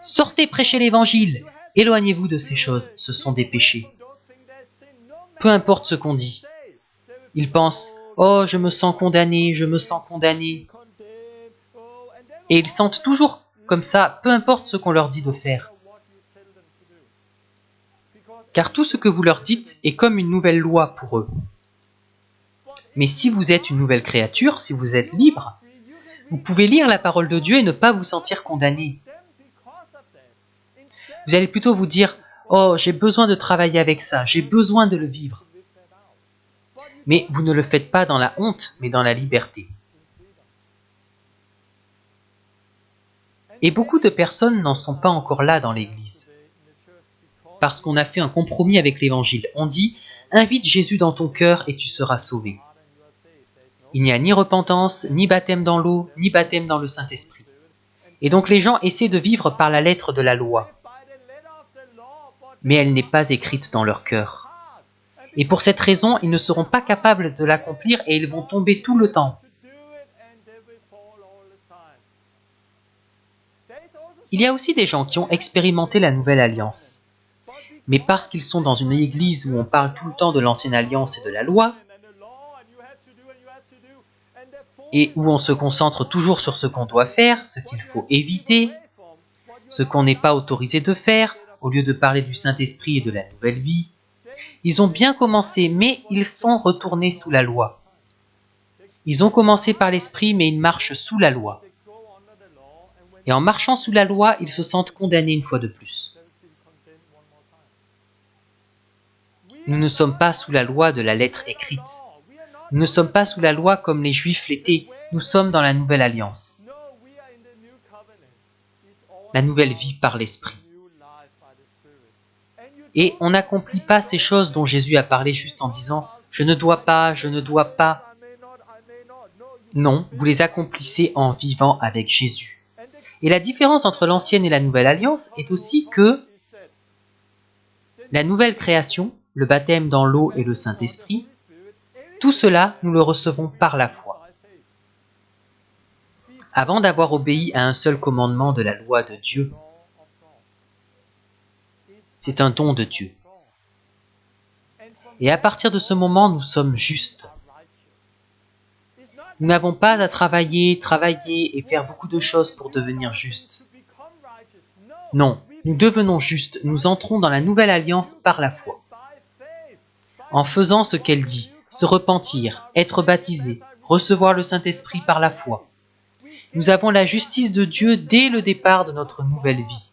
Sortez prêcher l'Évangile, éloignez-vous de ces choses, ce sont des péchés. Peu importe ce qu'on dit. Ils pensent « Oh, je me sens condamné, je me sens condamné ». Et ils sentent toujours comme ça, peu importe ce qu'on leur dit de faire. Car tout ce que vous leur dites est comme une nouvelle loi pour eux. Mais si vous êtes une nouvelle créature, si vous êtes libre, vous pouvez lire la parole de Dieu et ne pas vous sentir condamné. Vous allez plutôt vous dire « Oh, j'ai besoin de travailler avec ça, j'ai besoin de le vivre ». Mais vous ne le faites pas dans la honte, mais dans la liberté. Et beaucoup de personnes n'en sont pas encore là dans l'Église. Parce qu'on a fait un compromis avec l'Évangile. On dit « Invite Jésus dans ton cœur et tu seras sauvé ». Il n'y a ni repentance, ni baptême dans l'eau, ni baptême dans le Saint-Esprit. Et donc les gens essaient de vivre par la lettre de la loi. Mais elle n'est pas écrite dans leur cœur. Et pour cette raison, ils ne seront pas capables de l'accomplir et ils vont tomber tout le temps. Il y a aussi des gens qui ont expérimenté la nouvelle alliance. Mais parce qu'ils sont dans une église où on parle tout le temps de l'ancienne alliance et de la loi, et où on se concentre toujours sur ce qu'on doit faire, ce qu'il faut éviter, ce qu'on n'est pas autorisé de faire, au lieu de parler du Saint-Esprit et de la nouvelle vie. Ils ont bien commencé, mais ils sont retournés sous la loi. Ils ont commencé par l'Esprit, mais ils marchent sous la loi. Et en marchant sous la loi, ils se sentent condamnés une fois de plus. Nous ne sommes pas sous la loi de la lettre écrite. Nous ne sommes pas sous la loi comme les Juifs l'étaient. Nous sommes dans la nouvelle alliance. La nouvelle vie par l'Esprit. Et on n'accomplit pas ces choses dont Jésus a parlé juste en disant « Je ne dois pas, je ne dois pas ». Non, vous les accomplissez en vivant avec Jésus. Et la différence entre l'ancienne et la nouvelle alliance est aussi que la nouvelle création, le baptême dans l'eau et le Saint-Esprit, tout cela, nous le recevons par la foi. Avant d'avoir obéi à un seul commandement de la loi de Dieu, c'est un don de Dieu. Et à partir de ce moment, nous sommes justes. Nous n'avons pas à travailler et faire beaucoup de choses pour devenir justes. Non, nous devenons justes, nous entrons dans la nouvelle alliance par la foi. En faisant ce qu'elle dit, se repentir, être baptisé, recevoir le Saint-Esprit par la foi. Nous avons la justice de Dieu dès le départ de notre nouvelle vie.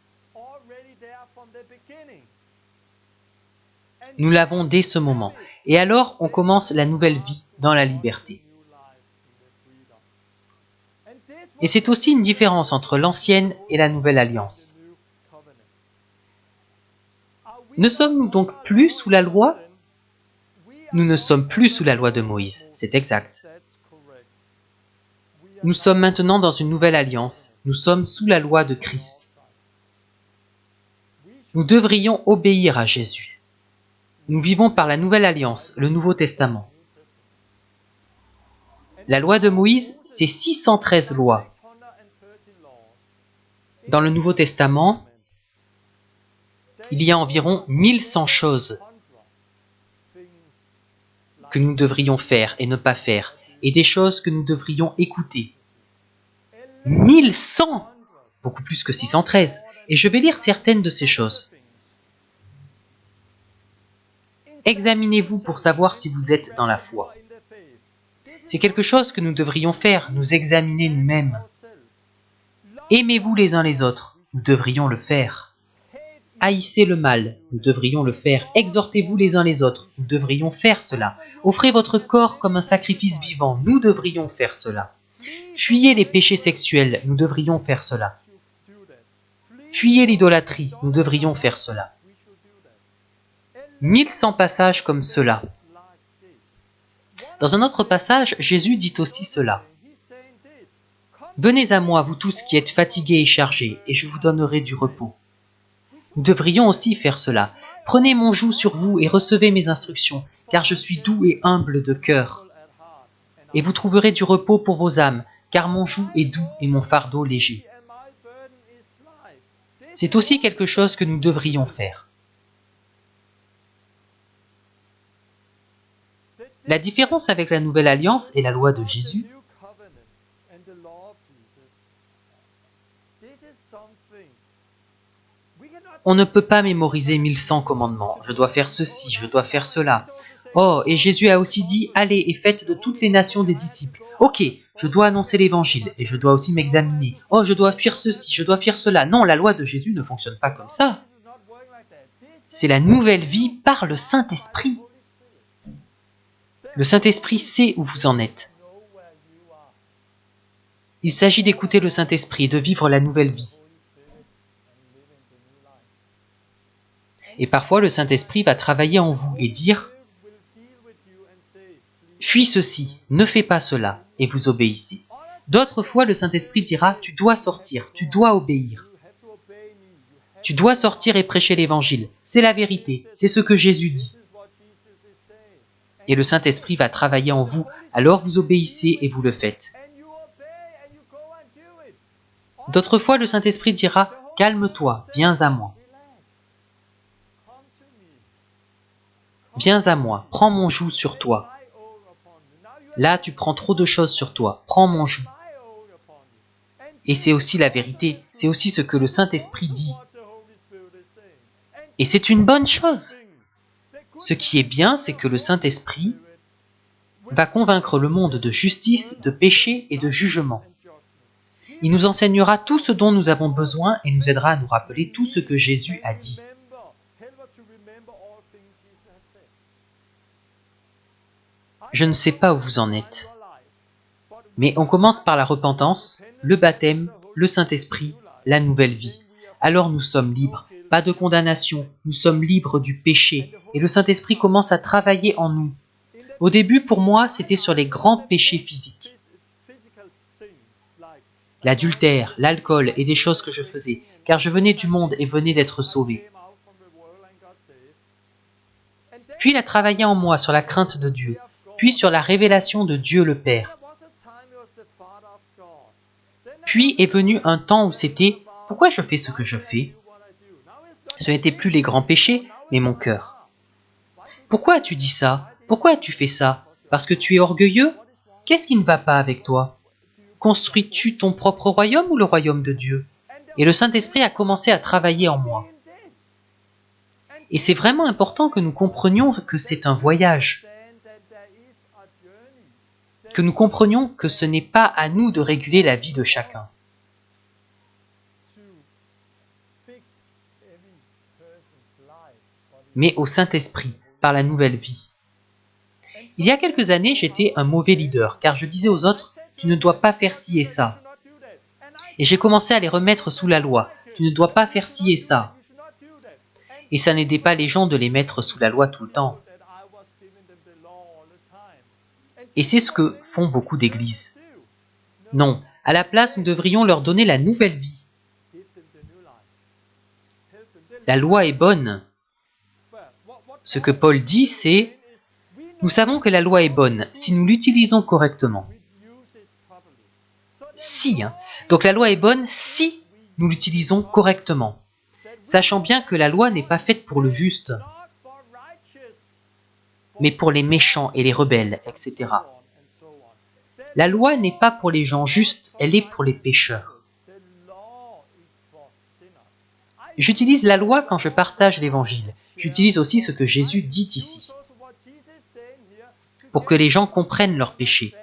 Nous l'avons dès ce moment. Et alors, on commence la nouvelle vie dans la liberté. Et c'est aussi une différence entre l'ancienne et la nouvelle alliance. Ne sommes-nous donc plus sous la loi ? Nous ne sommes plus sous la loi de Moïse, c'est exact. Nous sommes maintenant dans une nouvelle alliance. Nous sommes sous la loi de Christ. Nous devrions obéir à Jésus. Nous vivons par la nouvelle alliance, le Nouveau Testament. La loi de Moïse, c'est 613 lois. Dans le Nouveau Testament, il y a environ 1100 choses que nous devrions faire et ne pas faire, et des choses que nous devrions écouter. 1100 ! Beaucoup plus que 613. Et je vais lire certaines de ces choses. Examinez-vous pour savoir si vous êtes dans la foi. C'est quelque chose que nous devrions faire, nous examiner nous-mêmes. Aimez-vous les uns les autres, nous devrions le faire. Haïssez le mal, nous devrions le faire. Exhortez-vous les uns les autres, nous devrions faire cela. Offrez votre corps comme un sacrifice vivant, nous devrions faire cela. Fuyez les péchés sexuels, nous devrions faire cela. Fuyez l'idolâtrie, nous devrions faire cela. 1100 passages comme cela. Dans un autre passage, Jésus dit aussi cela. Venez à moi, vous tous qui êtes fatigués et chargés, et je vous donnerai du repos. Nous devrions aussi faire cela. Prenez mon joug sur vous et recevez mes instructions, car je suis doux et humble de cœur. Et vous trouverez du repos pour vos âmes, car mon joug est doux et mon fardeau léger. C'est aussi quelque chose que nous devrions faire. La différence avec la Nouvelle Alliance et la loi de Jésus, on ne peut pas mémoriser 1100 commandements. Je dois faire ceci, je dois faire cela. Oh, et Jésus a aussi dit, allez et faites de toutes les nations des disciples. Ok, je dois annoncer l'évangile et je dois aussi m'examiner. Oh, je dois faire ceci, je dois faire cela. Non, la loi de Jésus ne fonctionne pas comme ça. C'est la nouvelle vie par le Saint-Esprit. Le Saint-Esprit sait où vous en êtes. Il s'agit d'écouter le Saint-Esprit et de vivre la nouvelle vie. Et parfois, le Saint-Esprit va travailler en vous et dire « Fuis ceci, ne fais pas cela » et vous obéissez. D'autres fois, le Saint-Esprit dira « Tu dois sortir, tu dois obéir. Tu dois sortir et prêcher l'Évangile. C'est la vérité, c'est ce que Jésus dit. » Et le Saint-Esprit va travailler en vous, alors vous obéissez et vous le faites. D'autres fois, le Saint-Esprit dira « Calme-toi, viens à moi. Viens à moi, prends mon joug sur toi. Là, tu prends trop de choses sur toi, prends mon joug. » Et c'est aussi la vérité, c'est aussi ce que le Saint-Esprit dit. Et c'est une bonne chose. Ce qui est bien, c'est que le Saint-Esprit va convaincre le monde de justice, de péché et de jugement. Il nous enseignera tout ce dont nous avons besoin et nous aidera à nous rappeler tout ce que Jésus a dit. Je ne sais pas où vous en êtes, mais on commence par la repentance, le baptême, le Saint-Esprit, la nouvelle vie. Alors nous sommes libres, pas de condamnation, nous sommes libres du péché, et le Saint-Esprit commence à travailler en nous. Au début, pour moi, c'était sur les grands péchés physiques. L'adultère, l'alcool et des choses que je faisais, car je venais du monde et venais d'être sauvé. Puis il a travaillé en moi sur la crainte de Dieu, puis sur la révélation de Dieu le Père. Puis est venu un temps où c'était « Pourquoi je fais ce que je fais ?» Ce n'était plus les grands péchés, mais mon cœur. « Pourquoi as-tu dit ça? Pourquoi as-tu fait ça? Parce que tu es orgueilleux? Qu'est-ce qui ne va pas avec toi? Construis-tu ton propre royaume ou le royaume de Dieu ?» Et le Saint-Esprit a commencé à travailler en moi. Et c'est vraiment important que nous comprenions que c'est un voyage. Que nous comprenions que ce n'est pas à nous de réguler la vie de chacun. Mais au Saint-Esprit, par la nouvelle vie. Il y a quelques années, j'étais un mauvais leader, car je disais aux autres, « Tu ne dois pas faire ci et ça. » Et j'ai commencé à les remettre sous la loi, « Tu ne dois pas faire ci et ça. » Et ça n'aidait pas les gens de les mettre sous la loi tout le temps. Et c'est ce que font beaucoup d'églises. Non, à la place, nous devrions leur donner la nouvelle vie. La loi est bonne. Ce que Paul dit, c'est « Nous savons que la loi est bonne si nous l'utilisons correctement. » Si, hein. Donc la loi est bonne si nous l'utilisons correctement. Sachant bien que la loi n'est pas faite pour le juste, mais pour les méchants et les rebelles, etc. La loi n'est pas pour les gens justes, elle est pour les pécheurs. J'utilise la loi quand je partage l'évangile. J'utilise aussi ce que Jésus dit ici, pour que les gens comprennent leurs péchés.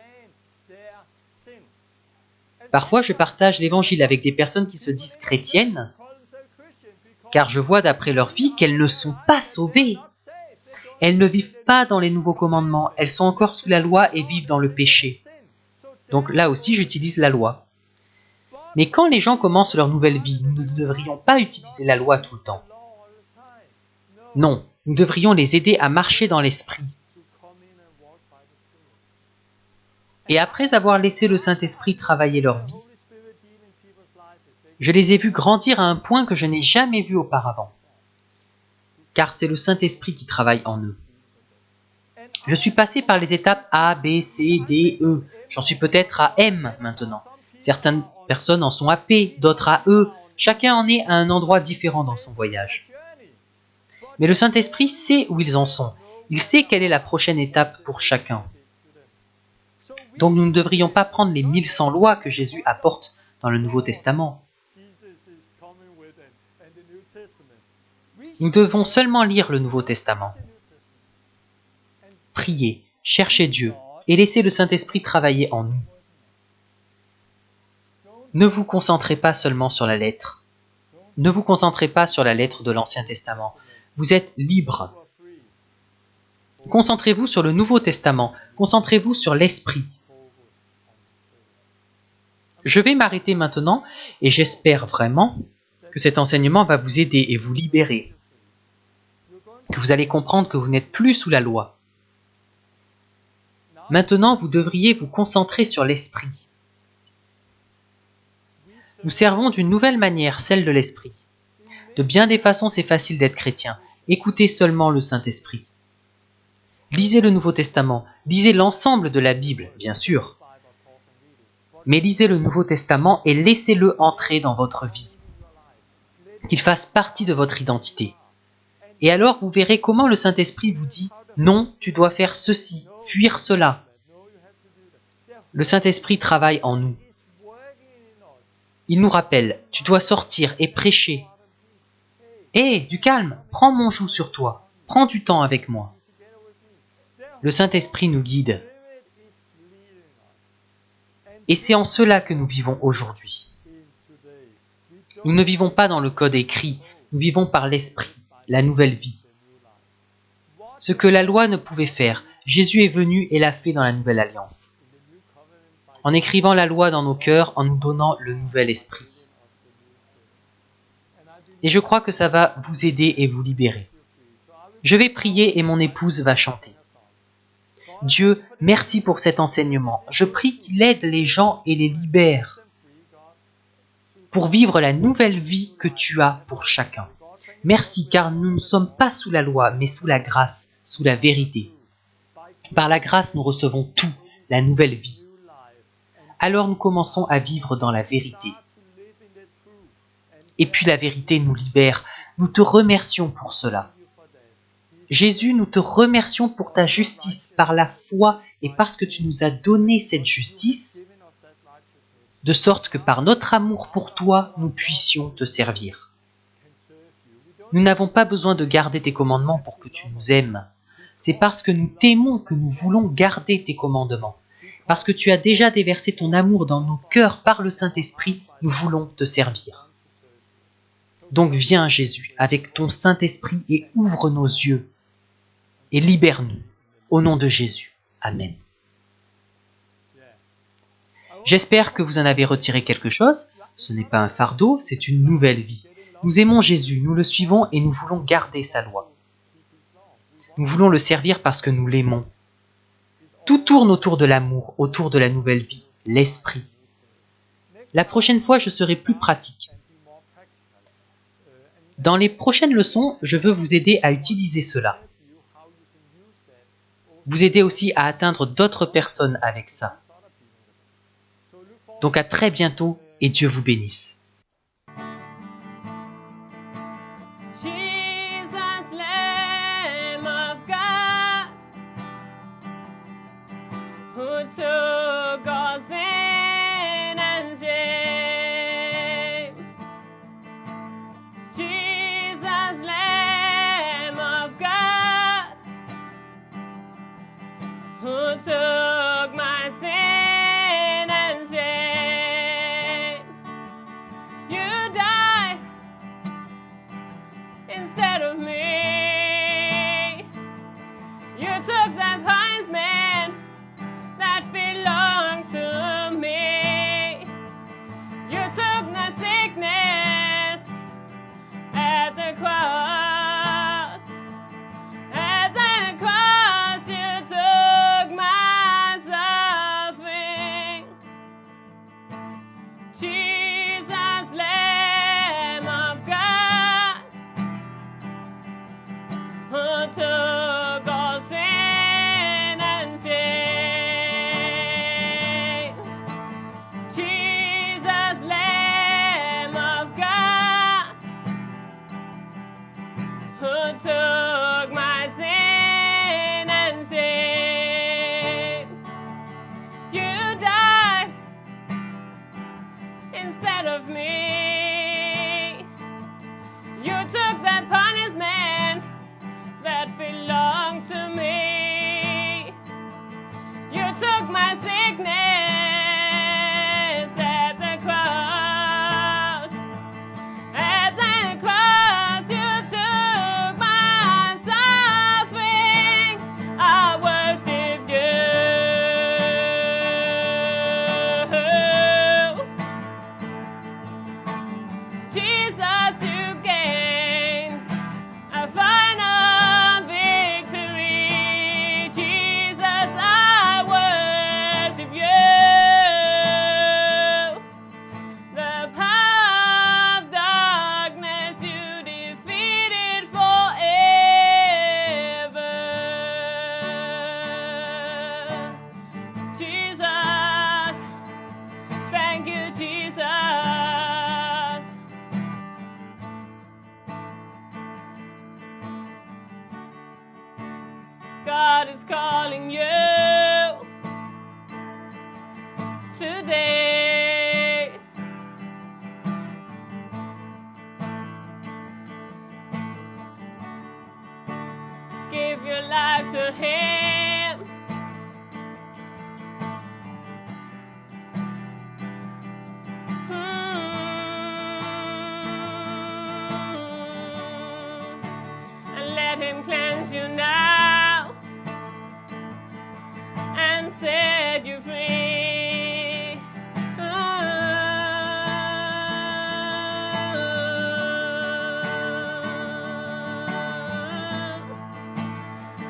Parfois, je partage l'évangile avec des personnes qui se disent chrétiennes, car je vois d'après leur vie qu'elles ne sont pas sauvées. Elles ne vivent pas dans les nouveaux commandements, elles sont encore sous la loi et vivent dans le péché. Donc là aussi, j'utilise la loi. Mais quand les gens commencent leur nouvelle vie, nous ne devrions pas utiliser la loi tout le temps. Non, nous devrions les aider à marcher dans l'esprit. Et après avoir laissé le Saint-Esprit travailler leur vie, je les ai vus grandir à un point que je n'ai jamais vu auparavant. Car c'est le Saint-Esprit qui travaille en eux. Je suis passé par les étapes A, B, C, D, E. J'en suis peut-être à M maintenant. Certaines personnes en sont à P, d'autres à E. Chacun en est à un endroit différent dans son voyage. Mais le Saint-Esprit sait où ils en sont. Il sait quelle est la prochaine étape pour chacun. Donc nous ne devrions pas prendre les 1100 lois que Jésus apporte dans le Nouveau Testament. Nous devons seulement lire le Nouveau Testament. Prier, chercher Dieu et laisser le Saint-Esprit travailler en nous. Ne vous concentrez pas seulement sur la lettre. Ne vous concentrez pas sur la lettre de l'Ancien Testament. Vous êtes libre. Concentrez-vous sur le Nouveau Testament. Concentrez-vous sur l'Esprit. Je vais m'arrêter maintenant et j'espère vraiment que cet enseignement va vous aider et vous libérer. Que vous allez comprendre que vous n'êtes plus sous la loi. Maintenant, vous devriez vous concentrer sur l'Esprit. Nous servons d'une nouvelle manière, celle de l'Esprit. De bien des façons, c'est facile d'être chrétien. Écoutez seulement le Saint-Esprit. Lisez le Nouveau Testament, lisez l'ensemble de la Bible, bien sûr. Mais lisez le Nouveau Testament et laissez-le entrer dans votre vie. Qu'il fasse partie de votre identité. Et alors vous verrez comment le Saint-Esprit vous dit « Non, tu dois faire ceci, fuir cela ». Le Saint-Esprit travaille en nous. Il nous rappelle « Tu dois sortir et prêcher ». « Hé, du calme, prends mon joug sur toi, prends du temps avec moi ». Le Saint-Esprit nous guide. Et c'est en cela que nous vivons aujourd'hui. Nous ne vivons pas dans le code écrit, nous vivons par l'Esprit, la nouvelle vie. Ce que la loi ne pouvait faire, Jésus est venu et l'a fait dans la nouvelle alliance. En écrivant la loi dans nos cœurs, en nous donnant le nouvel esprit. Et je crois que ça va vous aider et vous libérer. Je vais prier et mon épouse va chanter. Dieu, merci pour cet enseignement. Je prie qu'il aide les gens et les libère pour vivre la nouvelle vie que tu as pour chacun. Merci car nous ne sommes pas sous la loi, mais sous la grâce, sous la vérité. Par la grâce, nous recevons tout, la nouvelle vie. Alors nous commençons à vivre dans la vérité. Et puis la vérité nous libère. Nous te remercions pour cela. Jésus, nous te remercions pour ta justice par la foi et parce que tu nous as donné cette justice, de sorte que par notre amour pour toi, nous puissions te servir. Nous n'avons pas besoin de garder tes commandements pour que tu nous aimes. C'est parce que nous t'aimons que nous voulons garder tes commandements. Parce que tu as déjà déversé ton amour dans nos cœurs par le Saint-Esprit, nous voulons te servir. Donc viens Jésus avec ton Saint-Esprit et ouvre nos yeux et libère-nous. Au nom de Jésus. Amen. J'espère que vous en avez retiré quelque chose. Ce n'est pas un fardeau, c'est une nouvelle vie. Nous aimons Jésus, nous le suivons et nous voulons garder sa loi. Nous voulons le servir parce que nous l'aimons. Tout tourne autour de l'amour, autour de la nouvelle vie, l'esprit. La prochaine fois, je serai plus pratique. Dans les prochaines leçons, je veux vous aider à utiliser cela. Vous aider aussi à atteindre d'autres personnes avec ça. Donc à très bientôt et Dieu vous bénisse. Who took my sin and shame. of me. You took that punishment that belonged to me. You took my sickness at the cross. At the cross, you took my suffering. I worship you. Jesus, you gained a final victory. Jesus, I worship you. The power of darkness you defeated forever. Jesus, thank you, Jesus. God is calling you today. Give your life to Him. And let Him cleanse you now and set you free.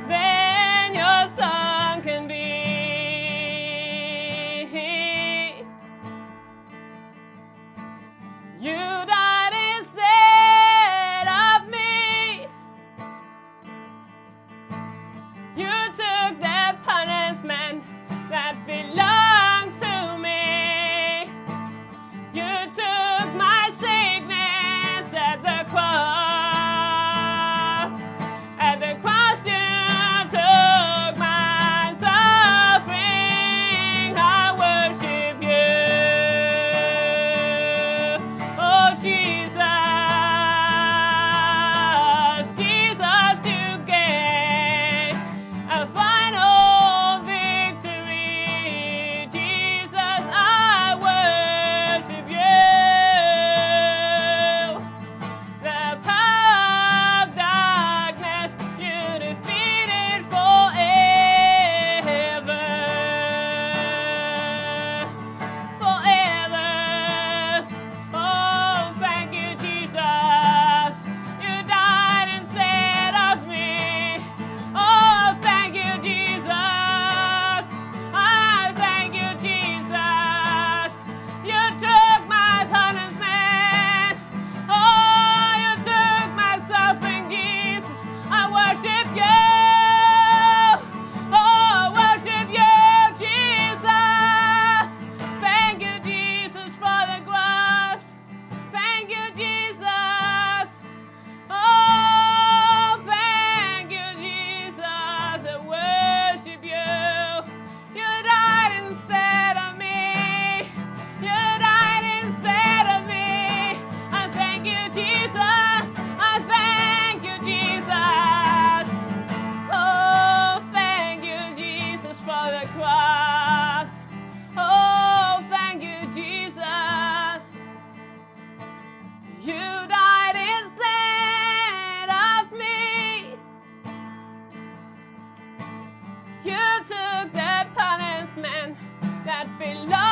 Then your song can be, you died instead of me. You took the punishment that belonged to me. You took my sickness at the cross. At the cross you took my suffering. I worship you. Oh Jesus, Jesus, you gave a final victory. Jesus, I worship you. The power of darkness you defeated forever. Forever. Oh, thank you, Jesus. You died instead of me. Oh, thank you, Jesus. I thank you, Jesus. You took my punishment. Oh, you took my suffering, Jesus. I worship you. Oh, I worship you, Jesus. Thank you, Jesus, for the cross. Thank you, Jesus. Oh, thank you, Jesus. I worship you. You died instead of me. You died instead of me. I thank you, Jesus. I thank you, Jesus. Oh, thank you, Jesus, for the cross. Oh, thank you, Jesus. You died instead of me. You took the punishment that belonged